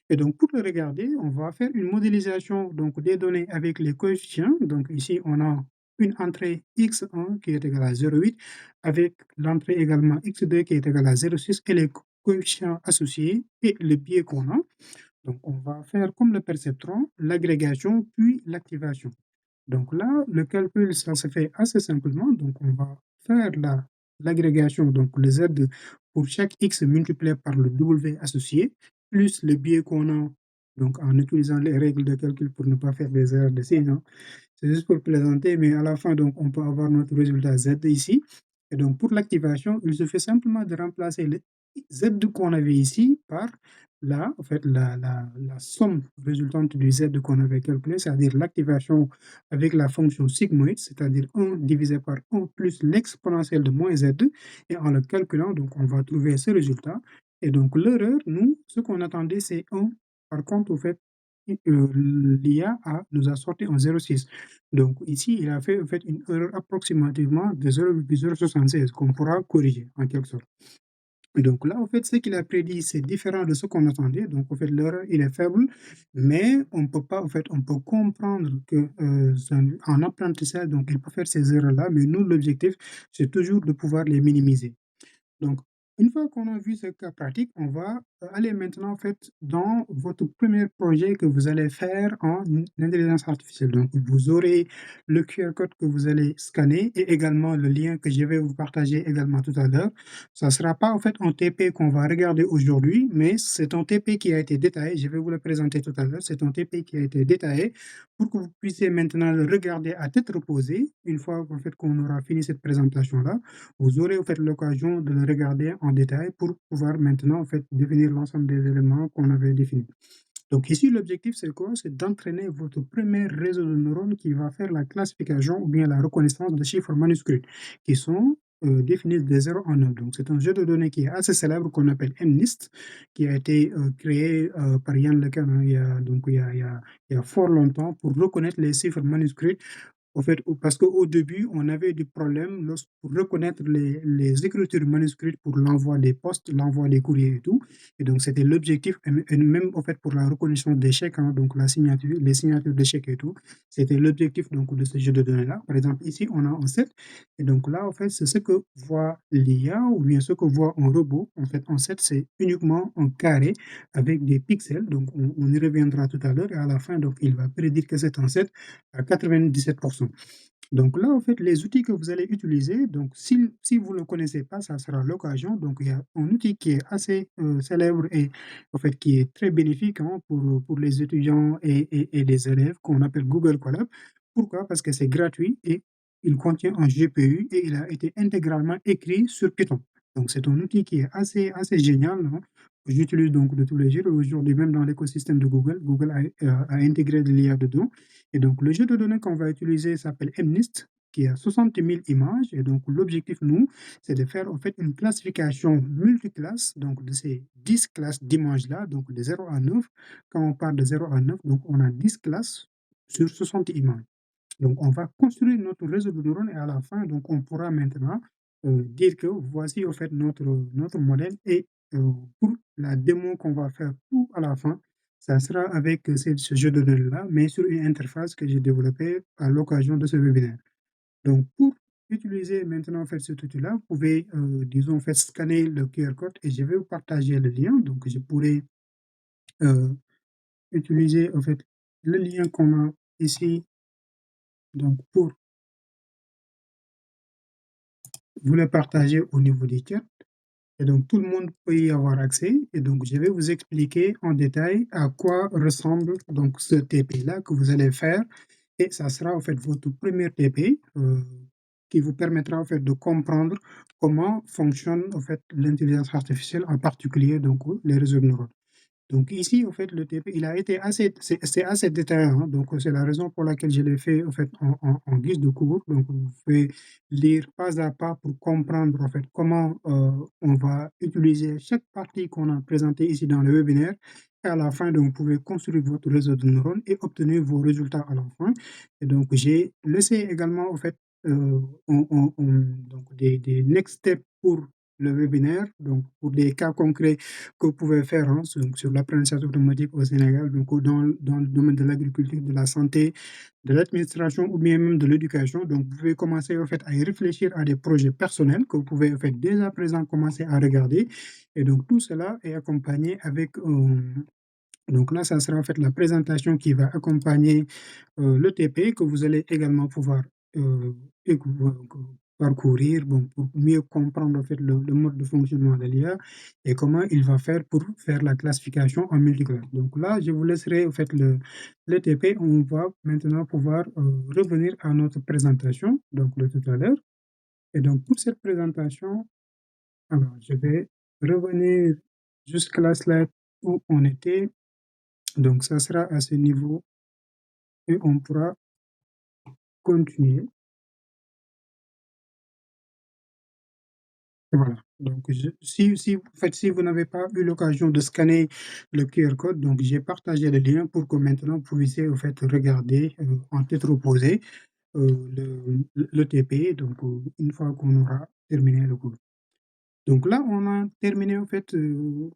Et donc, pour le regarder, on va faire une modélisation donc, des données avec les coefficients. Donc, ici, on a une entrée x1 qui est égale à 0,8 avec l'entrée également x2 qui est égale à 0,6 et les coefficients associés et le biais qu'on a. Donc, on va faire comme le perceptron, l'agrégation puis l'activation. Donc là, le calcul, ça se fait assez simplement. Donc, on va faire l'agrégation, donc le Z pour chaque X multiplié par le W associé, plus le biais qu'on a, donc en utilisant les règles de calcul pour ne pas faire des erreurs de signe, hein. C'est juste pour plaisanter, mais à la fin, donc, on peut avoir notre résultat Z ici. Et donc, pour l'activation, il suffit simplement de remplacer le Z qu'on avait ici par en fait, la somme résultante du Z qu'on avait calculé, c'est-à-dire l'activation avec la fonction sigmoïde, c'est-à-dire 1 divisé par 1 plus l'exponentielle de moins Z. Et en le calculant, donc, on va trouver ce résultat. Et donc, l'erreur, nous, ce qu'on attendait, c'est 1. Par contre, au fait, l'IA nous a sorti en 0,6. Donc ici, il a fait en fait une erreur approximativement de 0,076 qu'on pourra corriger en quelque sorte. Et donc là, en fait, ce qu'il a prédit, c'est différent de ce qu'on attendait. Donc, en fait, l'erreur, il est faible, mais on peut pas, en fait, on peut comprendre que en apprentissage, donc il peut faire ces erreurs-là, mais nous, l'objectif, c'est toujours de pouvoir les minimiser. Donc, une fois qu'on a vu ce cas pratique, on va aller maintenant en fait dans votre premier projet que vous allez faire en intelligence artificielle. Donc, vous aurez le QR code que vous allez scanner et également le lien que je vais vous partager également tout à l'heure. Ça ne sera pas en fait un TP qu'on va regarder aujourd'hui, mais c'est un TP qui a été détaillé. Je vais vous le présenter tout à l'heure. C'est un TP qui a été détaillé pour que vous puissiez maintenant le regarder à tête reposée une fois en fait, qu'on aura fini cette présentation-là. Vous aurez en fait l'occasion de le regarder en détail pour pouvoir maintenant en fait définir l'ensemble des éléments qu'on avait définis. Donc ici, l'objectif, c'est quoi? C'est d'entraîner votre premier réseau de neurones qui va faire la classification ou bien la reconnaissance de chiffres manuscrits qui sont définis de 0 en 1. Donc c'est un jeu de données qui est assez célèbre qu'on appelle MNIST, qui a été créé par Yann LeCun, hein, il y a fort longtemps pour reconnaître les chiffres manuscrits en fait, parce qu'au début, on avait du problème pour reconnaître les écritures manuscrites pour l'envoi des postes, l'envoi des courriers et tout. Et donc, c'était l'objectif, et même en fait pour la reconnaissance des chèques, hein, donc la signature, les signatures des chèques et tout. C'était l'objectif donc de ce jeu de données-là. Par exemple, ici, on a un set. Et donc là, en fait, c'est ce que voit l'IA ou bien ce que voit un robot. En fait, un set, c'est uniquement un carré avec des pixels. Donc, on y reviendra tout à l'heure. Et à la fin, donc, il va prédire que c'est un set à 97%. Donc là, en fait, les outils que vous allez utiliser, donc si vous ne le connaissez pas, ça sera l'occasion. Donc il y a un outil qui est assez célèbre et en fait qui est très bénéfique, hein, pour les étudiants et les élèves qu'on appelle Google Colab. Pourquoi? Parce que c'est gratuit et il contient un GPU et il a été intégralement écrit sur Python. Donc c'est un outil qui est assez génial, hein. J'utilise donc de tous les jours. Aujourd'hui, même dans l'écosystème de Google, Google a intégré de l'IA dedans. Et donc, le jeu de données qu'on va utiliser s'appelle MNIST, qui a 60 000 images. Et donc, l'objectif, nous, c'est de faire en fait une classification multiclasse, donc de ces 10 classes d'images-là, donc de 0 à 9. Quand on parle de 0 à 9, donc on a 10 classes sur 60 images. Donc, on va construire notre réseau de neurones et à la fin, donc, on pourra maintenant dire que voici en fait notre modèle et pour la démo qu'on va faire tout à la fin, ça sera avec ce jeu de données-là, mais sur une interface que j'ai développée à l'occasion de ce webinaire. Donc, pour utiliser maintenant en fait, cet outil-là, vous pouvez, disons, faire scanner le QR code et je vais vous partager le lien. Donc, je pourrais utiliser en fait le lien qu'on a ici donc, pour vous le partager au niveau du chat. et donc tout le monde peut y avoir accès. Et donc, je vais vous expliquer en détail à quoi ressemble donc ce TP-là que vous allez faire. Et ça sera en fait votre premier TP qui vous permettra en fait de comprendre comment fonctionne en fait l'intelligence artificielle, en particulier donc les réseaux de neurones. Donc ici, en fait, le TP, il a été assez, c'est assez détaillant, hein. Donc c'est la raison pour laquelle je l'ai fait en fait en guise de cours. Donc vous pouvez lire pas à pas pour comprendre en fait comment on va utiliser chaque partie qu'on a présentée ici dans le webinaire. Et à la fin, donc, vous pouvez construire votre réseau de neurones et obtenir vos résultats à la fin. Et donc j'ai laissé également en fait donc des next steps pour le webinaire, donc pour des cas concrets que vous pouvez faire hein, sur l'apprentissage automatique au Sénégal, donc dans le domaine de l'agriculture, de la santé, de l'administration ou bien même de l'éducation. Donc, vous pouvez commencer en fait à y réfléchir à des projets personnels que vous pouvez en fait dès à présent commencer à regarder. Et donc, tout cela est accompagné avec donc là, ça sera en fait la présentation qui va accompagner le TP que vous allez également pouvoir parcourir bon, pour mieux comprendre en fait le mode de fonctionnement de l'IA et comment il va faire pour faire la classification en multiclasse. Donc là, je vous laisserai en fait le TP. On va maintenant pouvoir revenir à notre présentation, donc de tout à l'heure. Et donc pour cette présentation, alors je vais revenir jusqu'à la slide où on était. Donc ça sera à ce niveau et on pourra continuer. Voilà. Donc, si, en fait, si vous n'avez pas eu l'occasion de scanner le QR code, donc j'ai partagé le lien pour que maintenant vous puissiez en fait regarder en tête reposée le TP, donc une fois qu'on aura terminé le cours. Donc là, on a terminé en fait,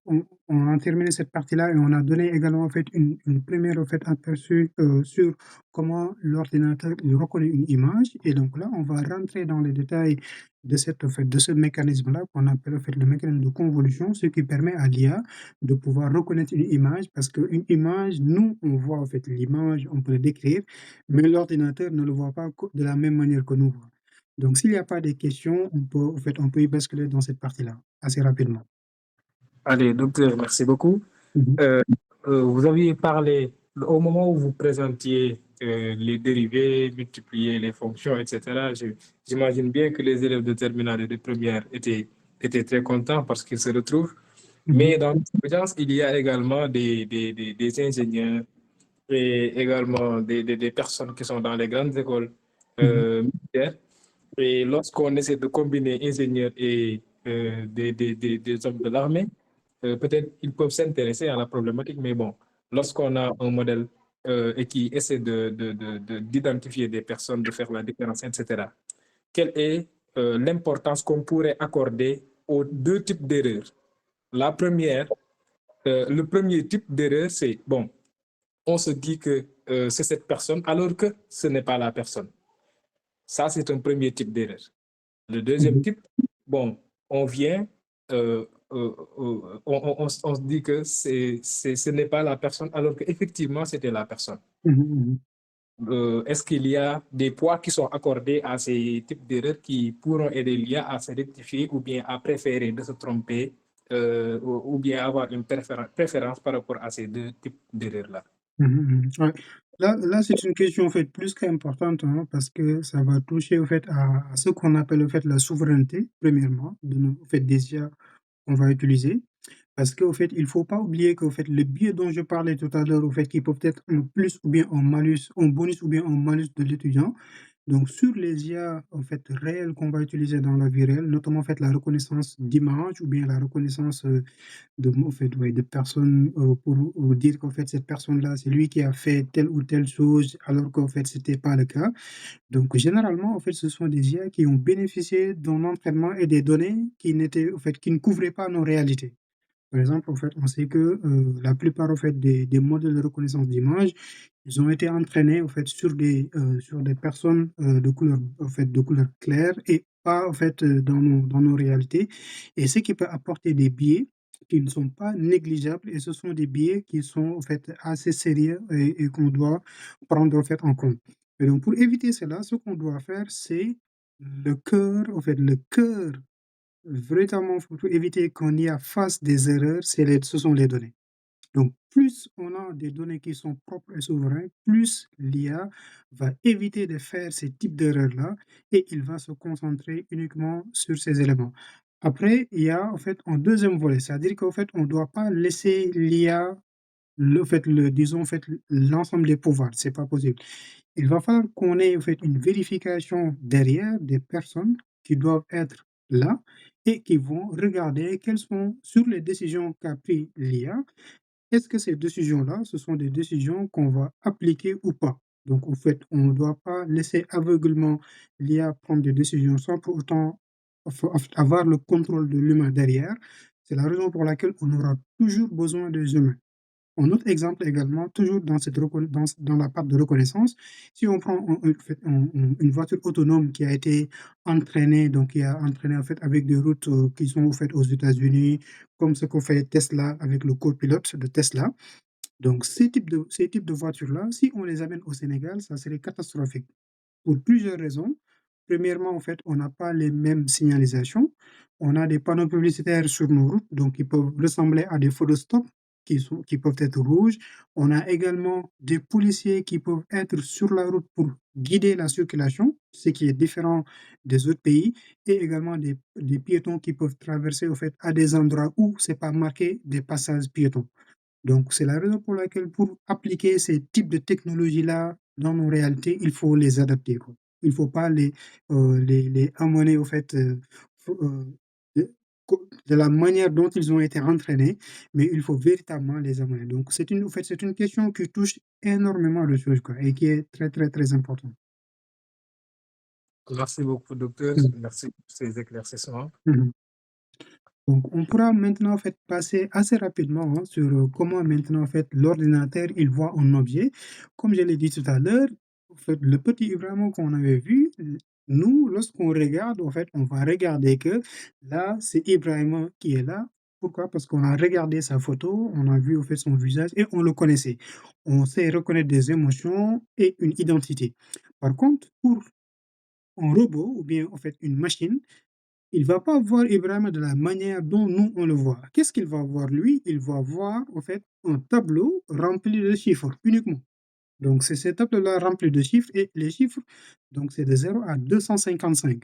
on a terminé cette partie-là et on a donné également en fait une première en fait aperçu sur comment l'ordinateur il reconnaît une image. Et donc là, on va rentrer dans les détails de cette en fait de ce mécanisme-là qu'on appelle en fait le mécanisme de convolution, ce qui permet à l'IA de pouvoir reconnaître une image parce qu'une image, nous, on voit en fait l'image, on peut le décrire, mais l'ordinateur ne le voit pas de la même manière que nous. Donc, s'il n'y a pas de questions, on peut, en fait, on peut y basculer dans cette partie-là assez rapidement. Allez, docteur, merci beaucoup. Mhm, Euh, vous aviez parlé, au moment où vous présentiez les dérivés, multiplier les fonctions, etc., j'imagine bien que les élèves de terminale et de première étaient très contents parce qu'ils se retrouvent. mhm, Mais dans l'audience, il y a également des ingénieurs et également des personnes qui sont dans les grandes écoles mhm, militaires. Et lorsqu'on essaie de combiner ingénieurs et des hommes de l'armée, peut-être ils peuvent s'intéresser à la problématique, mais bon, lorsqu'on a un modèle et qui essaie d'identifier des personnes, de faire la différence, etc., quelle est l'importance qu'on pourrait accorder aux deux types d'erreurs? La première, le premier type d'erreur, c'est, bon, on se dit que c'est cette personne alors que ce n'est pas la personne. Ça, c'est un premier type d'erreur. Le deuxième mhm, type, bon, on vient, on se dit que ce n'est pas la personne, alors qu'effectivement, c'était la personne. mhm, mhm. Est-ce qu'il y a des poids qui sont accordés à ces types d'erreurs qui pourront aider l'IA à se rectifier ou bien à préférer de se tromper ou bien avoir une préférence par rapport à ces deux types d'erreurs-là? Mhm, mhm. Ouais. Là, c'est une question en fait plus qu'importante hein, parce que ça va toucher en fait à ce qu'on appelle en fait la souveraineté, premièrement, en fait, des IA qu'on va utiliser. Parce qu'au fait, il ne faut pas oublier qu'au fait, le biais dont je parlais tout à l'heure, au fait, qui peuvent être en plus ou bien en malus, en bonus ou bien en malus de l'étudiant. Donc, sur les IA, en fait, réelles qu'on va utiliser dans la vie réelle, notamment, en fait, la reconnaissance d'image ou bien la reconnaissance en fait, ouais, de personnes pour dire qu'en fait, cette personne-là, c'est lui qui a fait telle ou telle chose, alors qu'en fait, c'était pas le cas. Donc, généralement, en fait, ce sont des IA qui ont bénéficié d'un entraînement et des données qui n'étaient, en fait, qui ne couvraient pas nos réalités. Par exemple, en fait, on sait que la plupart en fait, des modèles de reconnaissance d'image, ils ont été entraînés en fait, sur des personnes de couleur claire et pas en fait, dans nos réalités. Et ce qui peut apporter des biais qui ne sont pas négligeables et ce sont des biais qui sont en fait, assez sérieux et qu'on doit prendre en, fait, en compte. Et donc, pour éviter cela, ce qu'on doit faire, c'est le cœur véritablement, pour éviter qu'on y a fasse des erreurs, ce sont les données. Donc, plus on a des données qui sont propres et souveraines, plus l'IA va éviter de faire ces types d'erreurs-là et il va se concentrer uniquement sur ces éléments. Après, il y a en fait un deuxième volet, c'est-à-dire qu'en fait, on ne doit pas laisser l'IA, disons, en fait, l'ensemble des pouvoirs, c'est pas possible. Il va falloir qu'on ait en fait une vérification derrière des personnes qui doivent être là et qui vont regarder quelles sont, sur les décisions qu'a pris l'IA, est-ce que ces décisions-là, ce sont des décisions qu'on va appliquer ou pas? Donc, en fait, on ne doit pas laisser aveuglement l'IA prendre des décisions sans pour autant avoir le contrôle de l'humain derrière. C'est la raison pour laquelle on aura toujours besoin des humains. Un autre exemple également, toujours dans cette dans la part de reconnaissance, si on prend une voiture autonome qui a été entraînée, donc qui a entraîné en fait avec des routes qui sont faites aux États-Unis, comme ce qu'on fait Tesla avec le copilote de Tesla. Donc ces types de voitures-là, si on les amène au Sénégal, ça serait catastrophique. Pour plusieurs raisons. Premièrement, en fait, on n'a pas les mêmes signalisations. On a des panneaux publicitaires sur nos routes, donc ils peuvent ressembler à des feux de stop qui peuvent être rouges. On a également des policiers qui peuvent être sur la route pour guider la circulation, ce qui est différent des autres pays, et également des piétons qui peuvent traverser, en fait, à des endroits où c'est pas marqué des passages piétons. Donc, c'est la raison pour laquelle pour appliquer ces types de technologies-là dans nos réalités, il faut les adapter, quoi. Il faut pas les amener au fait, faut, de de la manière dont ils ont été entraînés, mais il faut véritablement les amener. Donc c'est une question qui touche énormément de choses, quoi, et qui est très, très, très importante. Merci beaucoup, docteur. Mmh. Merci pour ces éclaircissements. Mmh. Donc, on pourra maintenant en fait passer assez rapidement hein, sur comment maintenant en fait l'ordinateur il voit un objet. Comme je l'ai dit tout à l'heure, en fait, le petit Ibrahima qu'on avait vu, nous, lorsqu'on regarde, en fait, on va regarder que là, c'est Ibrahima qui est là. Pourquoi? Parce qu'on a regardé sa photo, on a vu en fait son visage et on le connaissait. On sait reconnaître des émotions et une identité. Par contre, pour un robot ou bien en fait une machine, il va pas voir Ibrahima de la manière dont nous on le voit. Qu'est-ce qu'il va voir lui? Il va voir en fait un tableau rempli de chiffres uniquement. Donc c'est ce tableau-là rempli de chiffres et les chiffres, donc c'est de 0 à 255.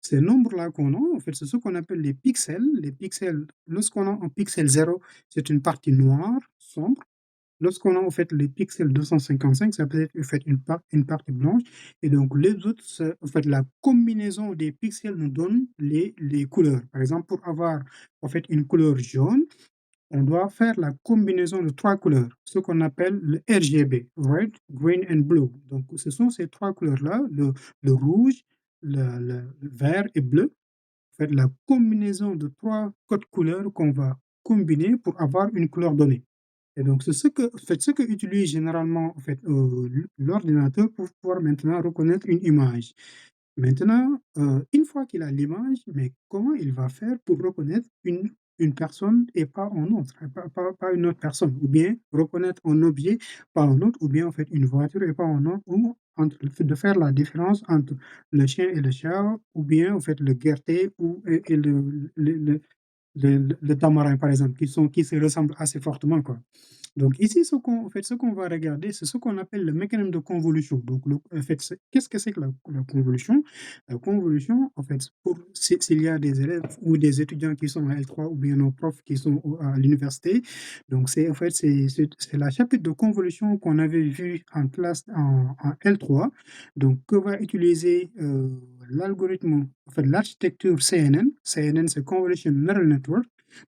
Ces nombres-là qu'on a, en fait, c'est ce qu'on appelle les pixels. Les pixels, lorsqu'on a un pixel 0, c'est une partie noire, sombre. Lorsqu'on a en fait les pixels 255, ça peut être en fait une partie blanche et donc les autres, c'est en fait la combinaison des pixels nous donne les couleurs. Par exemple, pour avoir en fait une couleur jaune, on doit faire la combinaison de 3 couleurs, ce qu'on appelle le RGB, Red, Green and Blue. Donc ce sont ces 3 couleurs-là, le rouge, le vert et bleu. En fait, la combinaison de 3 codes couleurs qu'on va combiner pour avoir une couleur donnée. Et donc, c'est ce que utilise généralement en fait, l'ordinateur pour pouvoir maintenant reconnaître une image. Maintenant, une fois qu'il a l'image, mais comment il va faire pour reconnaître une personne et pas un autre, et pas une autre personne? Ou bien reconnaître un objet, pas un autre, ou bien en fait une voiture et pas un autre, ou entre le fait de faire la différence entre le chien et le chat, ou bien en fait le guerrier ou et le tamarin, par exemple, qui se ressemblent assez fortement, quoi. Donc ici, ce qu'on va regarder, c'est ce qu'on appelle le mécanisme de convolution. Donc en fait, qu'est-ce que c'est que la convolution? La convolution, en fait, s'il y a des élèves ou des étudiants qui sont à L3 ou bien nos profs qui sont à l'université, donc c'est en fait, c'est la chapitre de convolution qu'on avait vu en classe en L3, donc que va utiliser l'algorithme, en fait, l'architecture CNN. CNN, c'est Convolution Neural Network,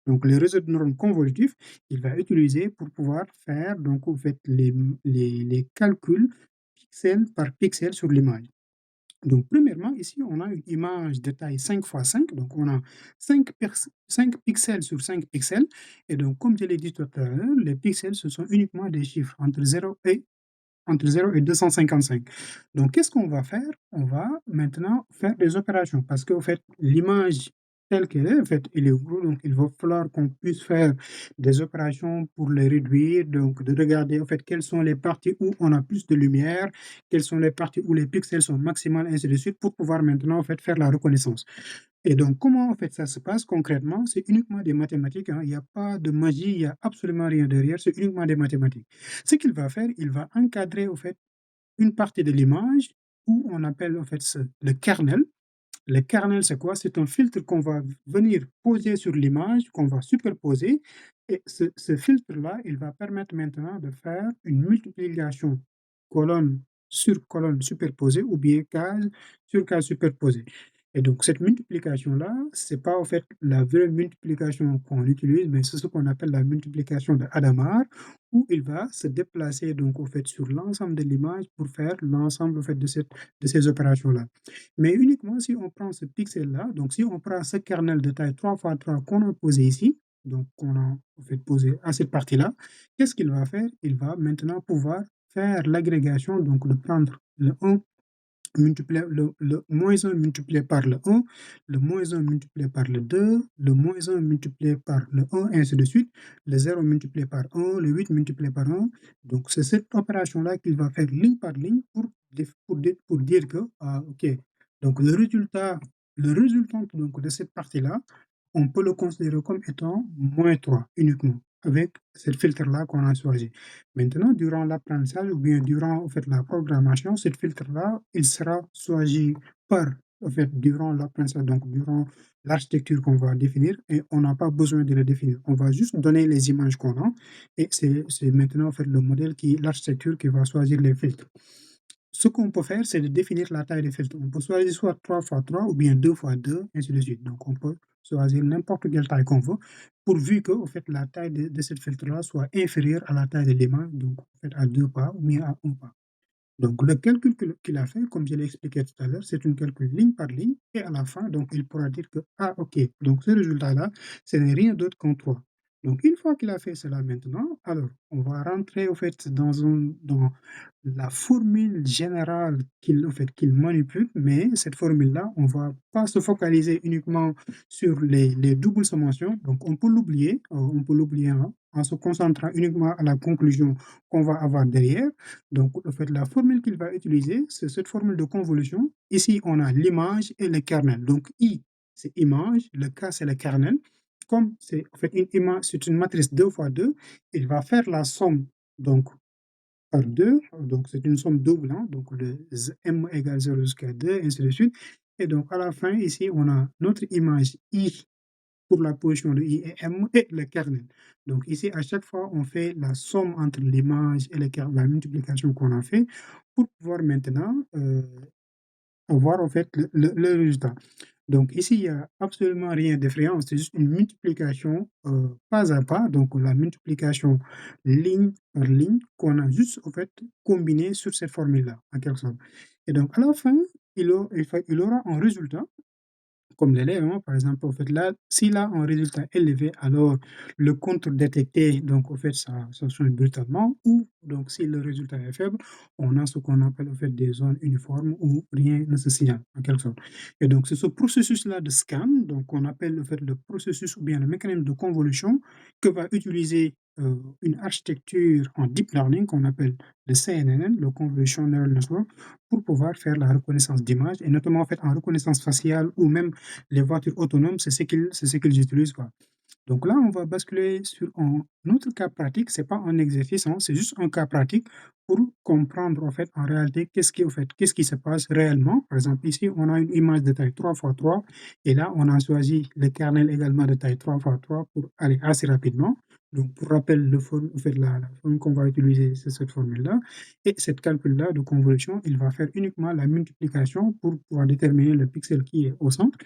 donc les réseaux de neurones convolutifs il va utiliser pour pouvoir faire donc en fait les calculs pixel par pixel sur l'image. Donc premièrement, ici, on a une image de taille 5 fois 5, donc on a 5 pixels sur 5 pixels et donc comme je l'ai dit tout à l'heure, les pixels, ce sont uniquement des chiffres entre 0 et 255. Donc, qu'est-ce qu'on va faire? On va maintenant faire des opérations parce qu'en fait, l'image telle qu'elle est, en fait, il est gros, donc il va falloir qu'on puisse faire des opérations pour les réduire, donc de regarder en fait quelles sont les parties où on a plus de lumière, quelles sont les parties où les pixels sont maximales, ainsi de suite, pour pouvoir maintenant en fait faire la reconnaissance. Et donc, comment en fait ça se passe concrètement? C'est uniquement des mathématiques, hein. Il n'y a pas de magie, il y a absolument rien derrière, c'est uniquement des mathématiques. Ce qu'il va faire, il va encadrer au fait une partie de l'image où on appelle en fait le kernel. Le kernel, c'est quoi? C'est un filtre qu'on va venir poser sur l'image, qu'on va superposer. Et ce filtre-là, il va permettre maintenant de faire une multiplication colonne sur colonne superposée ou bien case sur case superposée. Et donc, cette multiplication-là, c'est pas en fait la vraie multiplication qu'on utilise, mais c'est ce qu'on appelle la multiplication de Hadamard, où il va se déplacer donc au fait sur l'ensemble de l'image pour faire l'ensemble au fait de ces opérations-là. Mais uniquement si on prend ce pixel-là, donc si on prend ce kernel de taille 3 fois 3 qu'on a posé ici, donc qu'on a en fait posé à cette partie-là, qu'est-ce qu'il va faire? Il va maintenant pouvoir faire l'agrégation, donc de prendre le 1 multiplié le moins 1 multiplié par le 1, le moins 1 multiplié par le 2, le moins 1 multiplié par le 1, ainsi de suite, le 0 multiplié par 1, le 8 multiplié par 1. Donc, c'est cette opération-là qu'il va faire ligne par ligne pour dire que, ah, OK, donc le résultant donc, de cette partie-là, on peut le considérer comme étant moins 3 uniquement, avec ce filtre-là qu'on a choisi. Maintenant, durant l'apprentissage ou bien durant en fait, la programmation, ce filtre-là, il sera choisi par, en fait, durant l'apprentissage, donc durant l'architecture qu'on va définir, et on n'a pas besoin de le définir. On va juste donner les images qu'on a, et c'est maintenant en fait, le modèle, l'architecture qui va choisir les filtres. Ce qu'on peut faire, c'est de définir la taille des filtres. On peut choisir soit 3 fois 3 ou bien 2 fois 2, ainsi de suite. Donc, on peut choisir n'importe quelle taille qu'on veut, pourvu que au fait, la taille de ce filtre-là soit inférieure à la taille de l'image, donc en fait, à 2 pas ou bien à 1 pas. Donc, le calcul qu'il a fait, comme je l'ai expliqué tout à l'heure, c'est une calcul ligne par ligne et à la fin, donc il pourra dire que, ah, OK, donc ce résultat-là, ce n'est rien d'autre qu'un 3. Donc, une fois qu'il a fait cela maintenant, alors on va rentrer au fait dans la formule générale qu'il en fait, qu'il manipule, mais cette formule-là, on va pas se focaliser uniquement sur les doubles sommations. Donc, on peut l'oublier hein, en se concentrant uniquement à la conclusion qu'on va avoir derrière. Donc, en fait, la formule qu'il va utiliser, c'est cette formule de convolution. Ici, on a l'image et le kernel. Donc, I, c'est image, le K, c'est le kernel. Comme c'est en fait une image, c'est une matrice 2 fois 2, il va faire la somme donc par 2, donc c'est une somme double, hein, donc le m égale 0 jusqu'à 2, ainsi de suite. Et donc à la fin, ici, on a notre image I pour la position de I et M et le kernel. Donc ici, à chaque fois, on fait la somme entre l'image et le kernel, la multiplication qu'on a fait pour pouvoir maintenant avoir en fait le résultat. Donc ici, il y a absolument rien d'effrayant, c'est juste une multiplication, pas à pas, donc la multiplication ligne par ligne qu'on a juste, en fait, combiné sur cette formule-là, en quelque sorte. Et donc à la fin, il aura un résultat comme l'élève, hein, par exemple, en fait, là, s'il a un résultat élevé, alors le contre détecté, donc, en fait, ça change brutalement, ou donc, si le résultat est faible, on a ce qu'on appelle, en fait, des zones uniformes où rien ne se signale, en quelque sorte. Et donc, c'est ce processus-là de scan, donc, on appelle, en fait, le processus ou bien le mécanisme de convolution que va utiliser une architecture en deep learning qu'on appelle le CNN, le Convolution Neural Network, pour pouvoir faire la reconnaissance d'image et notamment en fait en reconnaissance faciale ou même les voitures autonomes, c'est ce qu'ils utilisent, quoi. Donc là, on va basculer sur un autre cas pratique. C'est pas un exercice, hein, c'est juste un cas pratique pour comprendre en fait, en réalité, qu'est-ce qui se passe réellement. Par exemple, ici, on a une image de taille 3 fois 3 et là, on a choisi le kernel également de taille 3 fois 3 pour aller assez rapidement. Donc, pour rappel, en fait, la forme qu'on va utiliser, c'est cette formule-là. Et cette calcul-là de convolution, il va faire uniquement la multiplication pour pouvoir déterminer le pixel qui est au centre.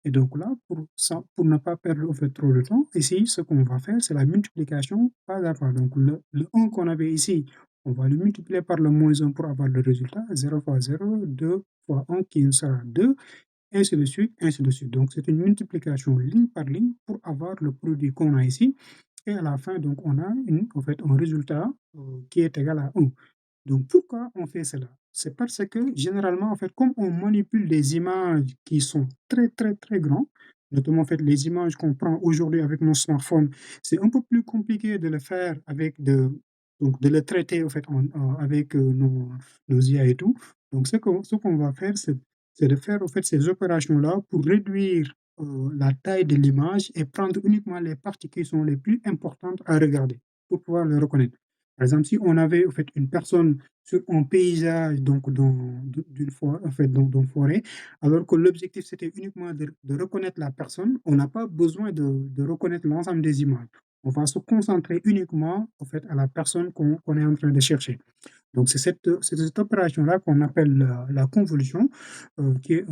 Et donc là, pour ne pas perdre en fait, trop de temps, ici, ce qu'on va faire, c'est la multiplication pas à pas. Donc le 1 qu'on avait ici, on va le multiplier par le moins 1 pour avoir le résultat. 0 fois 0, 2 fois 1 qui sera 2, ainsi de suite, ainsi de suite. Donc c'est une multiplication ligne par ligne pour avoir le produit qu'on a ici. Et à la fin, donc, on a en fait, un résultat qui est égal à 1. Donc, pourquoi on fait cela? C'est parce que généralement, en fait, comme on manipule des images qui sont très, très, très grandes, notamment en fait, les images qu'on prend aujourd'hui avec nos smartphones, c'est un peu plus compliqué de le faire donc de le traiter en fait, avec nos IA et tout. Donc, ce qu'on va faire, c'est de faire en fait, ces opérations-là pour réduire la taille de l'image et prendre uniquement les parties qui sont les plus importantes à regarder pour pouvoir le reconnaître. Par exemple, si on avait en fait une personne sur un paysage donc d'une forêt, en fait, dans forêt, alors que l'objectif c'était uniquement de reconnaître la personne, on n'a pas besoin de reconnaître l'ensemble des images. On va se concentrer uniquement en fait à la personne qu'on est en train de chercher. Donc c'est cette opération-là qu'on appelle la convolution, qui est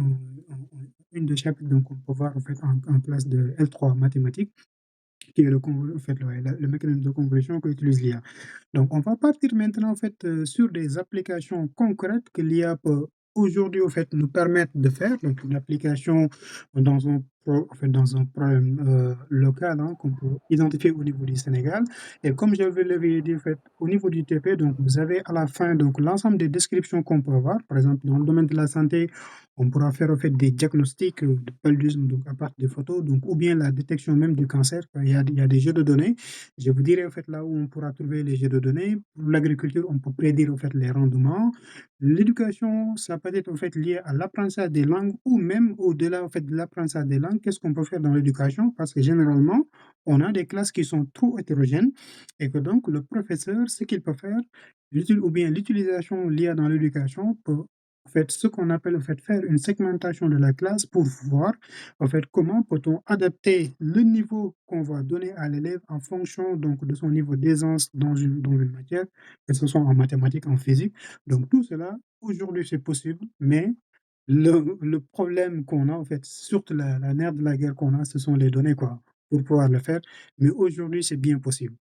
une des chapitres donc on peut voir en fait en classe de L3 mathématiques, qui est en fait, ouais, le mécanisme de convolution qu'utilise l'IA. Donc, on va partir maintenant en fait sur des applications concrètes que l'IA peut aujourd'hui en fait nous permettre de faire. Donc, une application en fait, dans un problème local hein, qu'on peut identifier au niveau du Sénégal. Et comme je l'avais dit en fait, au niveau du TP, donc vous avez à la fin donc l'ensemble des descriptions qu'on peut avoir. Par exemple, dans le domaine de la santé, on pourra faire en fait des diagnostics de paludisme donc à partir des photos, donc ou bien la détection même du cancer. Il y a des jeux de données. Je vous dirai en fait là où on pourra trouver les jeux de données. Pour l'agriculture, on peut prédire en fait les rendements. L'éducation, ça peut être en fait lié à l'apprentissage des langues ou même au-delà en fait de l'apprentissage des langues. Qu'est-ce qu'on peut faire dans l'éducation? Parce que généralement, on a des classes qui sont trop hétérogènes et que donc le professeur, ce qu'il peut faire, ou bien l'utilisation liée dans l'éducation peut en fait ce qu'on appelle en fait faire une segmentation de la classe pour voir en fait, comment peut-on adapter le niveau qu'on va donner à l'élève en fonction donc de son niveau d'aisance dans une matière, que ce soit en mathématiques, en physique. Donc tout cela, aujourd'hui, c'est possible, mais le problème qu'on a, en fait, surtout la nerf de la guerre qu'on a, ce sont les données, quoi, pour pouvoir le faire. Mais aujourd'hui, c'est bien possible.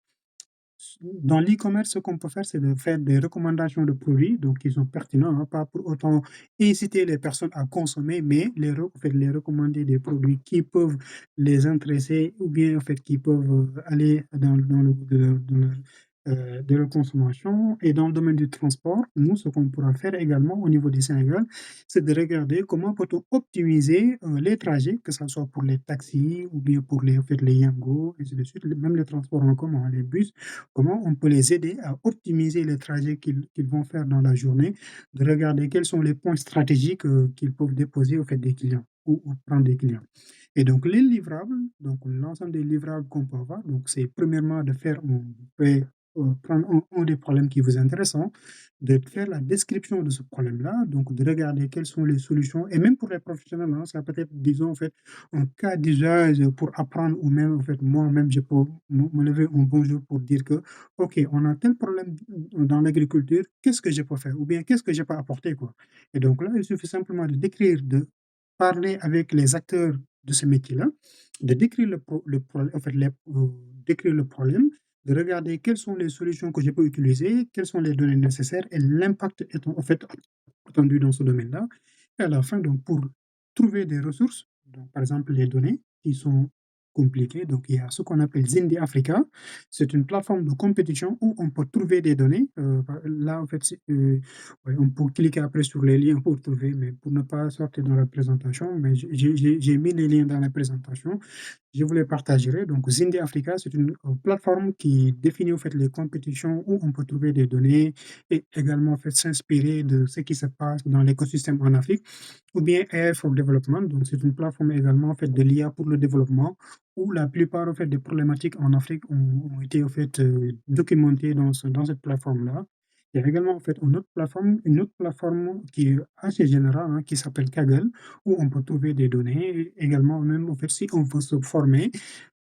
Dans l'e-commerce, ce qu'on peut faire, c'est de faire des recommandations de produits, donc qui sont pertinents, hein, pas pour autant inciter les personnes à consommer, mais en fait, les recommander des produits qui peuvent les intéresser ou bien en fait, qui peuvent aller dans le goût de leur consommation. Et dans le domaine du transport, nous, ce qu'on pourra faire également au niveau du Sénégal, c'est de regarder comment peut-on optimiser les trajets, que ce soit pour les taxis ou bien pour en fait, les Yango, et ainsi de suite, même les transports en commun, hein, les bus. Comment on peut les aider à optimiser les trajets qu'ils vont faire dans la journée, de regarder quels sont les points stratégiques qu'ils peuvent déposer au fait des clients ou prendre des clients. Et donc les livrables, donc l'ensemble des livrables qu'on peut avoir, donc c'est premièrement de faire, on peut prendre un des problèmes qui vous intéressent, hein, de faire la description de ce problème-là, donc de regarder quelles sont les solutions, et même pour les professionnels, hein, ça peut être, disons, en fait, un cas d'usage pour apprendre, ou même, en fait, moi-même, je peux me lever un bon jour pour dire que, OK, on a tel problème dans l'agriculture, qu'est-ce que je peux faire? Ou bien qu'est-ce que je peux apporter, quoi? Et donc là, il suffit simplement de décrire, de parler avec les acteurs de ce métier-là, de décrire le problème, en fait, décrire le problème, de regarder quelles sont les solutions que je peux utiliser, quelles sont les données nécessaires et l'impact en fait attendu dans ce domaine-là. Et à la fin, donc, pour trouver des ressources, donc, par exemple les données qui sont compliquées, donc il y a ce qu'on appelle Zindi Africa. C'est une plateforme de compétition où on peut trouver des données. Là, en fait, ouais, on peut cliquer après sur les liens pour trouver, mais pour ne pas sortir dans la présentation, mais j'ai mis les liens dans la présentation. Je vous les partagerai. Donc, Zindi Africa, c'est une plateforme qui définit en fait les compétitions où on peut trouver des données et également en fait s'inspirer de ce qui se passe dans l'écosystème en Afrique, ou bien AI for Development. Donc, c'est une plateforme également en fait de l'IA pour le développement, où la plupart en fait des problématiques en Afrique ont été en fait documentées dans cette plateforme-là. Il y a également en fait une autre plateforme qui est assez générale, hein, qui s'appelle Kaggle, où on peut trouver des données. Et également, même en fait, si on veut se former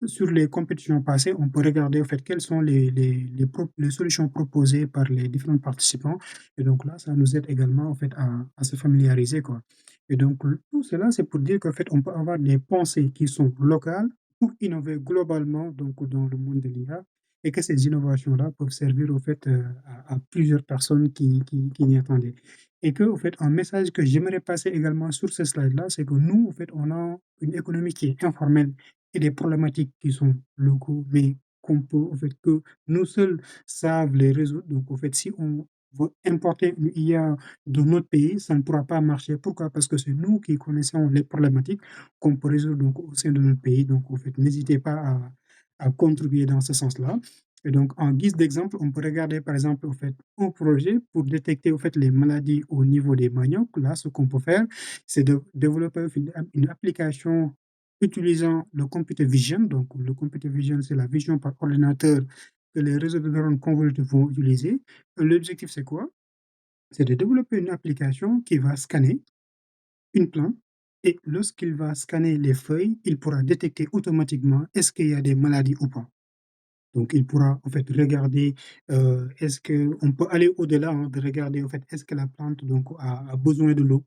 sur les compétitions passées, on peut regarder en fait quelles sont les solutions proposées par les différents participants. Et donc là, ça nous aide également en fait à se familiariser, quoi. Et donc tout cela, c'est pour dire qu'en fait, on peut avoir des pensées qui sont locales pour innover globalement donc dans le monde de l'IA, et que ces innovations-là peuvent servir au fait à plusieurs personnes qui n'y attendaient. Et que, au fait, un message que j'aimerais passer également sur ce slide-là, c'est que nous, en fait, on a une économie qui est informelle et des problématiques qui sont locaux, mais qu'on peut, en fait, que nous seuls savent les résoudre. Donc, en fait, si on veut importer une IA de notre pays, ça ne pourra pas marcher. Pourquoi? Parce que c'est nous qui connaissons les problématiques qu'on peut résoudre donc, au sein de notre pays. Donc, en fait, n'hésitez pas à contribuer dans ce sens-là. Et donc, en guise d'exemple, on peut regarder, par exemple, au fait, un projet pour détecter, au fait, les maladies au niveau des maniocs. Là, ce qu'on peut faire, c'est de développer une application utilisant le computer vision. Donc, le computer vision, c'est la vision par ordinateur que les réseaux de neurones convolutés vont utiliser. L'objectif, c'est quoi? C'est de développer une application qui va scanner une plante et lorsqu'il va scanner les feuilles, il pourra détecter automatiquement est-ce qu'il y a des maladies ou pas. Donc, il pourra en fait regarder, est-ce qu'on peut aller au-delà, hein, de regarder en fait est-ce que la plante donc a besoin de l'eau?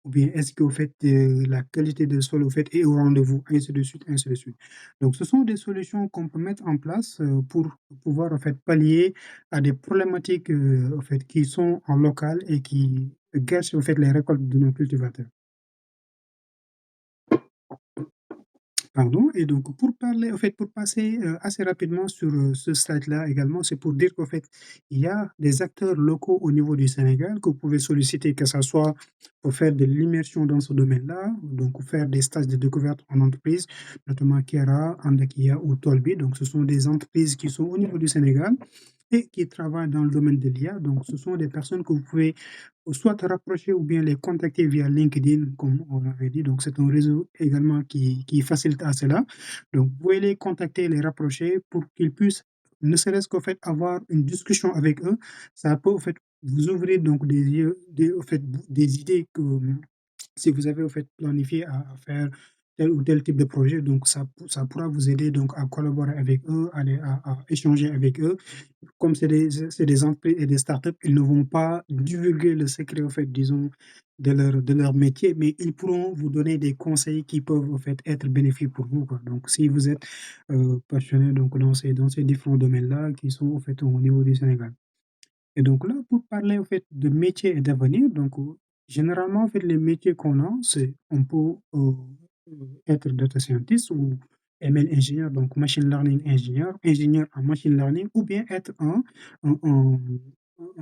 Ou bien est-ce qu'au fait, la qualité de sol au fait est au rendez-vous? Ainsi de suite, ainsi de suite. Donc ce sont des solutions qu'on peut mettre en place, pour pouvoir en fait pallier à des problématiques, en fait qui sont en local et qui gâchent en fait les récoltes de nos cultivateurs. Pardon et donc pour parler en fait, pour passer, assez rapidement sur, ce slide-là également, c'est pour dire qu'en fait, il y a des acteurs locaux au niveau du Sénégal que vous pouvez solliciter, que ça soit pour faire de l'immersion dans ce domaine-là, donc faire des stages de découverte en entreprise, notamment Kera, Andakia ou Tolbi. Donc ce sont des entreprises qui sont au niveau du Sénégal et qui travaillent dans le domaine de l'IA. Donc ce sont des personnes que vous pouvez soit te rapprocher ou bien les contacter via LinkedIn, comme on l'avait dit. Donc, c'est un réseau également qui facilite à cela. Donc, vous pouvez les contacter, les rapprocher pour qu'ils puissent, ne serait-ce qu'en fait, avoir une discussion avec eux. Ça peut, en fait, vous ouvrir donc au fait, des idées que si vous avez, au fait, planifié à faire tel ou tel type de projet, donc ça pourra vous aider donc à collaborer avec eux, à échanger avec eux comme c'est des entreprises et des startups, ils ne vont pas divulguer le secret, en fait, disons, de leur métier, mais ils pourront vous donner des conseils qui peuvent, en fait, être bénéfiques pour vous, quoi. Donc si vous êtes, passionné donc dans ces différents domaines-là qui sont, en fait, au niveau du Sénégal. Et donc là, pour parler, en fait, de métiers et d'avenir, donc, généralement, en fait, les métiers qu'on a, c'est on peut, être data scientist ou ML ingénieur, donc machine learning ingénieur, ingénieur en machine learning ou bien être un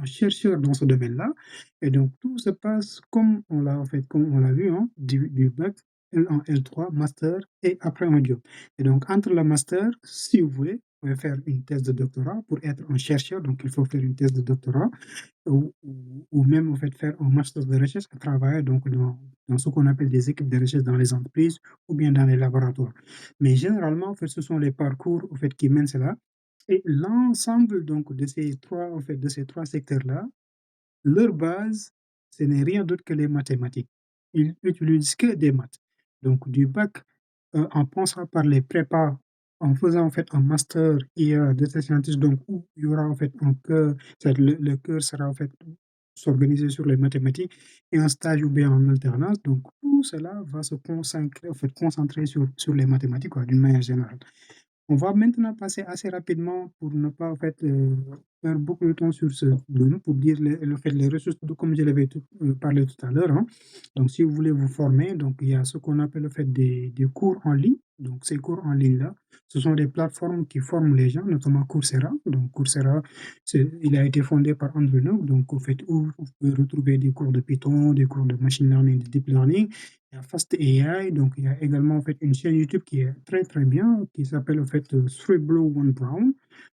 chercheur dans ce domaine-là. Et donc tout se passe comme on l'a, en fait, comme on l'a vu, hein, du bac L1, L3, master et après un job. Et donc entre le master, si vous voulez, vous pouvez faire une thèse de doctorat pour être un chercheur, donc il faut faire une thèse de doctorat ou même en fait faire un master de recherche et travailler donc dans ce qu'on appelle des équipes de recherche dans les entreprises ou bien dans les laboratoires. Mais généralement, en fait, ce sont les parcours en fait, qui mènent cela. Et l'ensemble donc de ces trois secteurs-là, leur base, ce n'est rien d'autre que les mathématiques. Ils utilisent que des maths. Donc du bac, en passant par les prépas, en faisant en fait un master IA data scientist donc où il y aura en fait un cœur, c'est-à-dire le cœur sera en fait s'organiser sur les mathématiques et un stage ou bien en alternance. Donc tout cela va se consacrer en fait concentrer sur les mathématiques quoi, d'une manière générale. On va maintenant passer assez rapidement pour ne pas en fait, perdre beaucoup de temps sur ce domaine pour dire les ressources tout comme je l'avais parlé tout à l'heure, hein. Donc si vous voulez vous former, donc il y a ce qu'on appelle en fait des cours en ligne. Donc ces cours en ligne-là, ce sont des plateformes qui forment les gens, notamment Coursera. Donc Coursera, il a été fondé par Andrew Ng, donc au fait où vous pouvez retrouver des cours de Python, des cours de machine learning, de deep learning. Il y a Fast AI, donc il y a également en fait une chaîne YouTube qui est très très bien, qui s'appelle en fait Three Blue One Brown,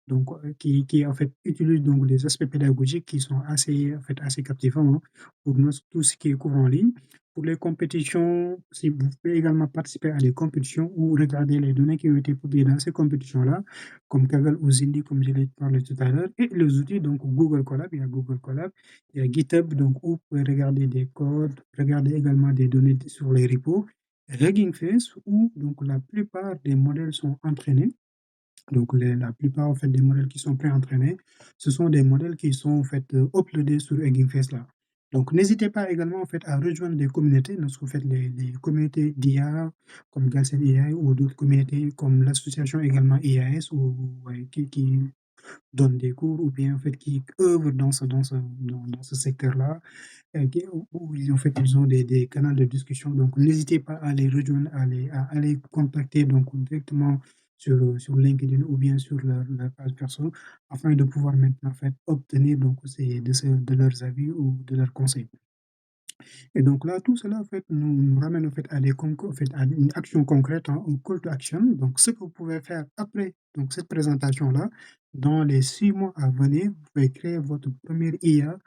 donc qui en fait utilise donc des aspects pédagogiques qui sont assez en fait assez captivants hein, pour tout ce qui est cours en ligne. Pour les compétitions, si vous pouvez également participer à des compétitions ou regarder les données qui ont été publiées dans ces compétitions-là, comme Kaggle ou Zindi, comme je l'ai parlé tout à l'heure, et les outils, donc Google Colab, il y a Google Colab, il y a GitHub, donc où vous pouvez regarder des codes, regarder également des données sur les repos. Hugging Face, où donc la plupart des modèles sont entraînés. Donc la plupart en fait des modèles qui sont pré-entraînés, ce sont des modèles qui sont en fait uploadés sur Hugging Face là. Donc n'hésitez pas également en fait à rejoindre des communautés, lorsque vous faites les communautés d'IA comme Galsen AI ou d'autres communautés comme l'association également IAS ou ouais, qui donne des cours ou bien en fait qui œuvrent dans ce secteur-là où ils ont des canaux de discussion. Donc, n'hésitez pas à les rejoindre, à les contacter donc directement sur LinkedIn ou bien sur leur page perso afin de pouvoir maintenant en fait, obtenir donc, de leurs avis ou de leurs conseils. Et donc là, tout cela en fait, nous ramène en fait, en fait, à une action concrète, hein, un call to action. Donc, ce que vous pouvez faire après donc, cette présentation-là, dans les 6 mois à venir, vous pouvez créer votre première IA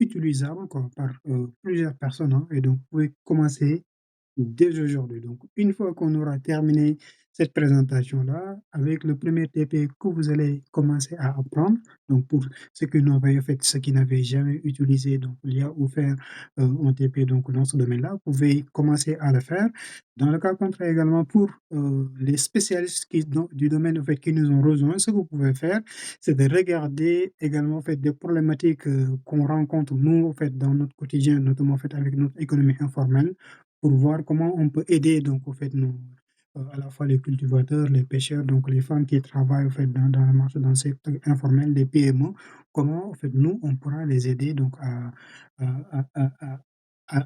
utilisable quoi, par plusieurs personnes. Hein, et donc, vous pouvez commencer dès aujourd'hui. Donc, une fois qu'on aura terminé cette présentation-là, avec le premier TP que vous allez commencer à apprendre, donc pour ceux qui n'auraient fait, ceux qui n'avaient jamais utilisé donc l'IA ou faire un TP donc dans ce domaine-là, vous pouvez commencer à le faire. Dans le cas contraire également, pour les spécialistes du domaine en fait, qui nous ont rejoints, ce que vous pouvez faire, c'est de regarder également en fait, des problématiques qu'on rencontre nous en fait, dans notre quotidien, notamment en fait, avec notre économie informelle, pour voir comment on peut aider donc au fait nos à la fois les cultivateurs, les pêcheurs, donc les femmes qui travaillent au fait dans le marché, dans le secteur informel, les PME, comment en fait nous on pourra les aider donc à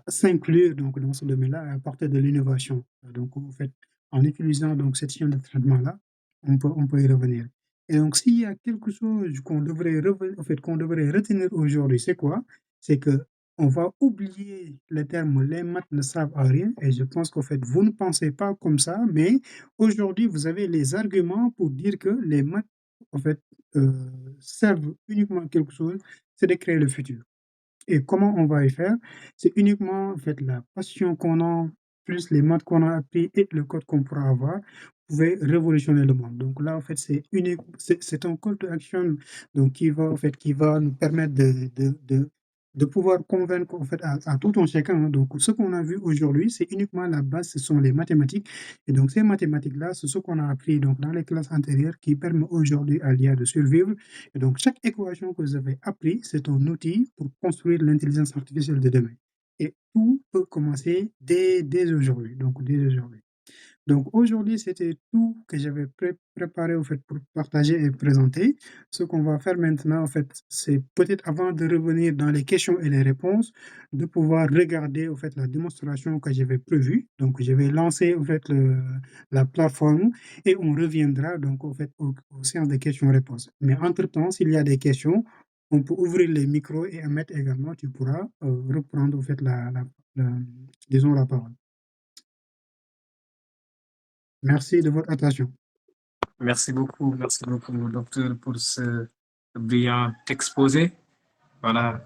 s'inclure donc dans ce domaine-là, à apporter de l'innovation. Donc en fait, en utilisant donc cette chaîne de traitement-là, on peut y revenir. Et donc s'il y a quelque chose qu'on devrait en fait, qu'on devrait retenir aujourd'hui, c'est quoi? C'est que on va oublier le terme «les maths ne servent à rien» et je pense qu'en fait, vous ne pensez pas comme ça, mais aujourd'hui, vous avez les arguments pour dire que les maths, en fait, heu, servent uniquement à quelque chose, c'est de créer le futur. Et comment on va y faire? C'est uniquement en fait la passion qu'on a, plus les maths qu'on a appris et le code qu'on pourra avoir, pouvait révolutionner le monde. Donc là, en fait, c'est un call to action donc qui va nous permettre de pouvoir convaincre en fait à tout un chacun, hein. Donc ce qu'on a vu aujourd'hui, c'est uniquement la base, ce sont les mathématiques et donc ces mathématiques-là, c'est ce qu'on a appris donc dans les classes antérieures qui permet aujourd'hui à l'IA de survivre et donc, chaque équation que vous avez appris, c'est un outil pour construire l'intelligence artificielle de demain. Et tout peut commencer dès aujourd'hui. Donc, dès aujourd'hui. Donc aujourd'hui, c'était tout que j'avais préparé au fait pour partager et présenter. Ce qu'on va faire maintenant, en fait, c'est peut-être avant de revenir dans les questions et les réponses, de pouvoir regarder au fait la démonstration que j'avais prévue. Donc je vais lancer au fait la plateforme et on reviendra donc au fait aux séances de questions-réponses. Mais entre-temps, s'il y a des questions, on peut ouvrir les micros et Ahmed également, tu pourras reprendre au fait disons la parole. Merci de votre attention. Merci beaucoup, docteur, pour ce brillant exposé. Voilà,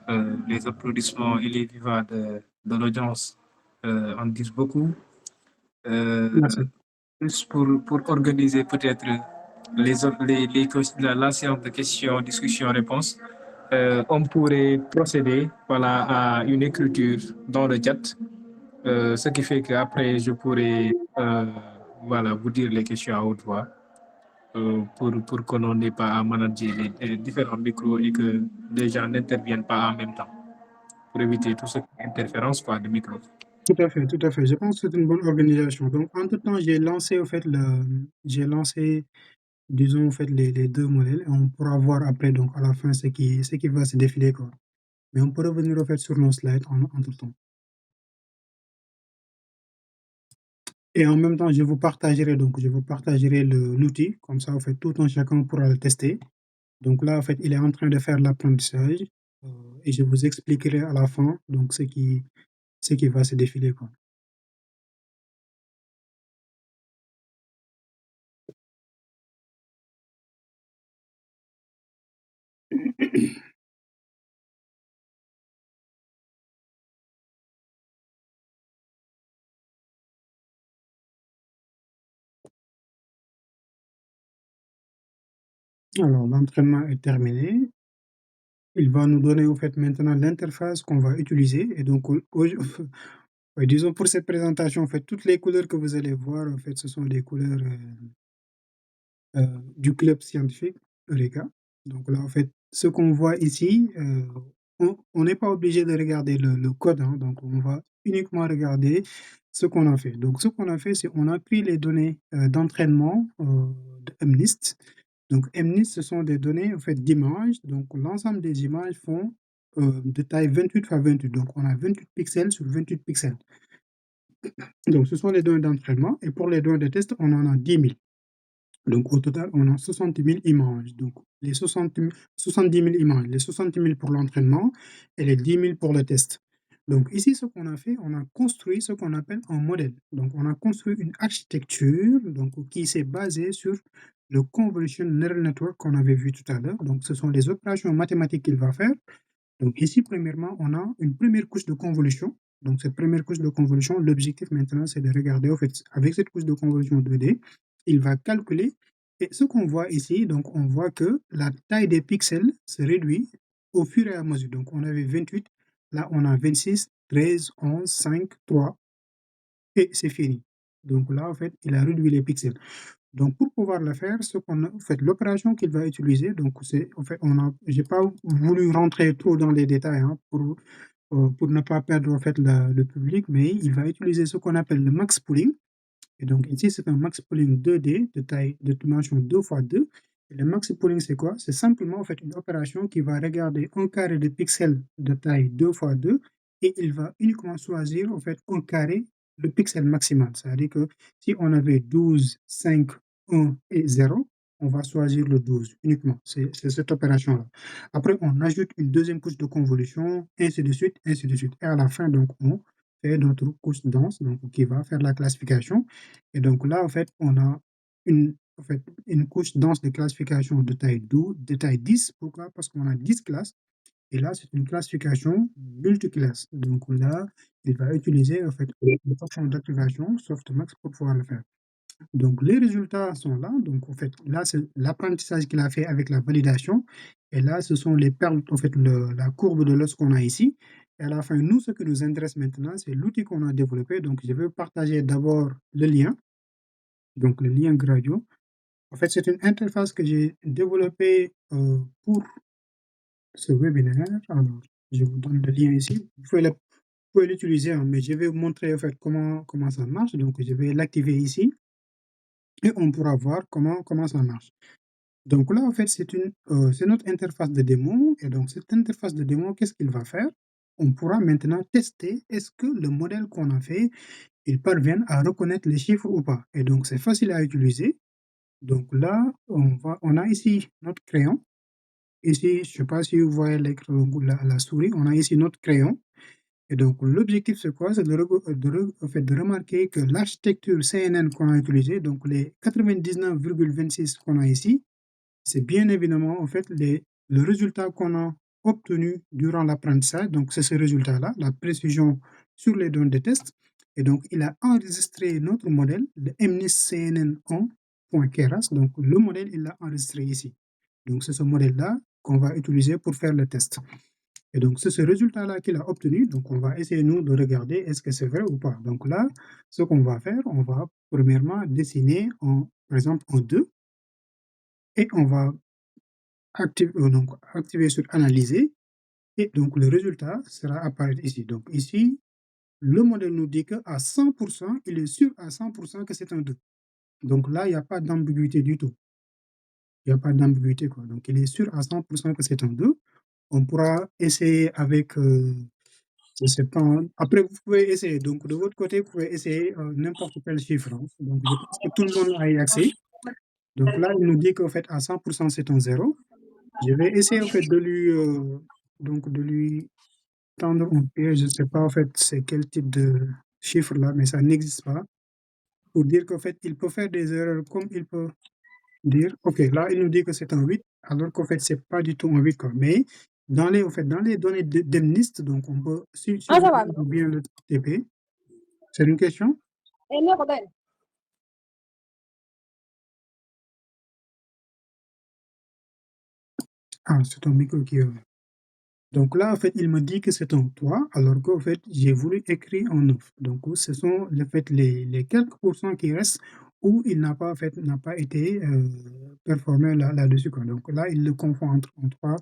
les applaudissements et les vivats de l'audience en disent beaucoup. Merci. Plus pour organiser peut-être la séance de questions, discussions, réponses, on pourrait procéder voilà, à une écriture dans le chat, ce qui fait qu'après, je pourrais voilà, vous dire les questions à haute voix pour que l'on n'ait pas à manager les différents micros et que les gens n'interviennent pas en même temps pour éviter tout ce qui est interférence quoi, de micro. Tout à fait, tout à fait. Je pense que c'est une bonne organisation. Donc, entre-temps, j'ai lancé, disons, en fait, les 2 modèles et on pourra voir après, donc, à la fin, ce qui va se défiler, quoi. Mais on peut revenir, en fait, sur nos slides entre-temps. Et en même temps, je vous partagerai l'outil. Comme ça, en fait, tout un chacun pourra le tester. Donc là, en fait, il est en train de faire l'apprentissage, et je vous expliquerai à la fin, donc, ce qui va se défiler, quoi. Alors, l'entraînement est terminé. Il va nous donner, en fait, maintenant l'interface qu'on va utiliser et donc ouais, disons pour cette présentation, en fait, toutes les couleurs que vous allez voir, en fait, ce sont des couleurs, du club scientifique Eureka. Donc là, en fait, ce qu'on voit ici, on n'est pas obligé de regarder le code, hein, donc on va uniquement regarder ce qu'on a fait. Donc ce qu'on a fait, c'est on a pris les données, d'entraînement, de MNIST. Donc MNIST, ce sont des données, en fait, d'images. Donc l'ensemble des images font, de taille 28 par 28. Donc on a 28 pixels sur 28 pixels. Donc ce sont les données d'entraînement et pour les données de test, on en a 10 000. Donc au total, on a 60 000 images. Donc les 70 000 images, les 60 000 pour l'entraînement et les 10 000 pour le test. Donc ici, ce qu'on a fait, on a construit ce qu'on appelle un modèle. Donc on a construit une architecture donc, qui s'est basée sur le Convolution Neural Network qu'on avait vu tout à l'heure. Donc ce sont les opérations mathématiques qu'il va faire. Donc ici, premièrement, on a une première couche de convolution. Donc, cette première couche de convolution, l'objectif maintenant, c'est de regarder, en fait, avec cette couche de convolution 2D, il va calculer. Et ce qu'on voit ici, donc, on voit que la taille des pixels se réduit au fur et à mesure. Donc, on avait 28, là, on a 26, 13, 11, 5, 3, et c'est fini. Donc là, en fait, il a réduit les pixels. Donc, pour pouvoir le faire, ce qu'on a, en fait, l'opération qu'il va utiliser, donc c'est, en fait, j'ai pas voulu rentrer trop dans les détails hein, pour ne pas perdre en fait le public, mais il va utiliser ce qu'on appelle le max pooling. Et donc ici, c'est un max pooling 2D de taille de dimension 2 fois 2. Et le max pooling, c'est quoi? C'est simplement en fait une opération qui va regarder un carré de pixels de taille 2 fois 2 et il va uniquement choisir en fait un carré, le pixel maximal. C'est-à-dire que si on avait 12, 5, 1 et 0, on va choisir le 12 uniquement. C'est cette opération-là. Après, on ajoute une deuxième couche de convolution, ainsi de suite, ainsi de suite. Et à la fin, donc, on fait notre couche dense, donc, qui va faire la classification. Et donc là, en fait, on a en fait, une couche dense de classification de taille 12, de taille 10. Pourquoi? Parce qu'on a 10 classes. Et là, c'est une classification multiclasse. Donc là, il va utiliser en fait une fonction d'activation softmax pour pouvoir le faire. Donc les résultats sont là. Donc en fait, là, c'est l'apprentissage qu'il a fait avec la validation. Et là, ce sont les perles, en fait, la courbe de l'os qu'on a ici. Et à la fin, nous, ce qui nous intéresse maintenant, c'est l'outil qu'on a développé. Donc, je vais partager d'abord le lien. Donc, le lien Gradio. En fait, c'est une interface que j'ai développée pour ce webinaire. Alors, je vous donne le lien ici. Vous pouvez l'utiliser, hein, mais je vais vous montrer en fait comment ça marche. Donc, je vais l'activer ici et on pourra voir comment ça marche. Donc là, en fait, c'est notre interface de démo. Et donc, cette interface de démo, qu'est-ce qu'il va faire? On pourra maintenant tester est-ce que le modèle qu'on a fait, il parvient à reconnaître les chiffres ou pas. Et donc, c'est facile à utiliser. Donc là, on a ici notre crayon. Ici, je ne sais pas si vous voyez la souris, on a ici notre crayon. Et donc, l'objectif, c'est quoi? C'est en fait, de remarquer que l'architecture CNN qu'on a utilisée, donc les 99,26 qu'on a ici, c'est bien évidemment en fait le résultat qu'on a obtenu durant l'apprentissage. Donc, c'est ce résultat-là, la précision sur les données de test. Et donc, il a enregistré notre modèle, le MNIST CNN1.keras. Donc, le modèle, il l'a enregistré ici. Donc, c'est ce modèle-là qu'on va utiliser pour faire le test. Et donc, c'est ce résultat-là qu'il a obtenu. Donc, on va essayer, nous, de regarder est-ce que c'est vrai ou pas. Donc là, ce qu'on va faire, on va premièrement dessiner, par exemple, en 2. Et on va activer sur Analyser. Et donc, le résultat sera apparaître ici. Donc, ici, le modèle nous dit qu'à 100%, il est sûr à 100% que c'est un 2. Donc là, il n'y a pas d'ambiguïté du tout. Il n'y a pas d'ambiguïté, quoi. Donc, il est sûr à 100% que c'est un 2. On pourra essayer avec, je sais pas, hein. Après, vous pouvez essayer. Donc, de votre côté, vous pouvez essayer n'importe quel chiffre, hein. Donc, je pense que tout le monde a y accès. Donc là, il nous dit qu'en fait, à 100%, c'est un 0. Je vais essayer, en fait, de lui tendre un piège. Je ne sais pas, en fait, c'est quel type de chiffre là, mais ça n'existe pas. Pour dire qu'en fait, il peut faire des erreurs comme il peut dire, OK, là, il nous dit que c'est un 8, alors qu'en fait, c'est pas du tout un 8, quoi. Mais en fait, dans les données d'Emnist, donc on peut, si Ah, vous ça va. regardez bien le TP, c'est une question? Et le modèle. Ah, c'est ton micro qui est. Donc là, en fait, il me dit que c'est un 3, alors qu'en fait, j'ai voulu écrire en 9. Donc, ce sont en fait, les quelques pourcents qui restent où il n'a pas, en fait, n'a pas été performé là-dessus, quoi. Donc là, il le confond entre en 3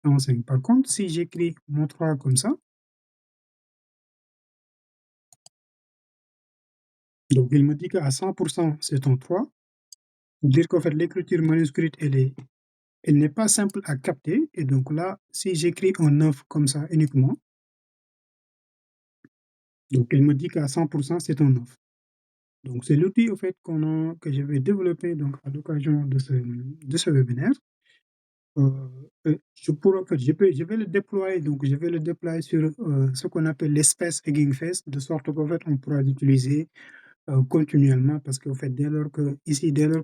et en 5. Par contre, si j'écris mon 3 comme ça, donc il me dit qu'à 100%, c'est un 3. Pour dire qu'en fait, l'écriture manuscrite, elle n'est pas simple à capter. Et donc là, si j'écris un 9 comme ça uniquement, donc il me dit qu'à 100%, c'est un 9. Donc c'est l'outil, au fait, que je vais développer donc, à l'occasion de ce webinaire. En fait, je vais le déployer, donc je vais le déployer sur ce qu'on appelle l'espace Hugging Face, de sorte qu'en fait, on pourra l'utiliser continuellement parce qu'en fait, dès lors que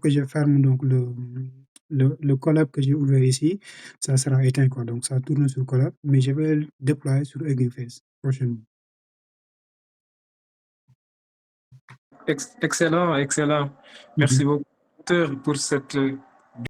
je ferme donc le collab que j'ai ouvert ici, ça sera éteint, quoi. Donc ça tourne sur collab, mais je vais le déployer sur Hugging Face prochainement. Excellent, excellent. Mhm. Merci beaucoup docteur, pour cette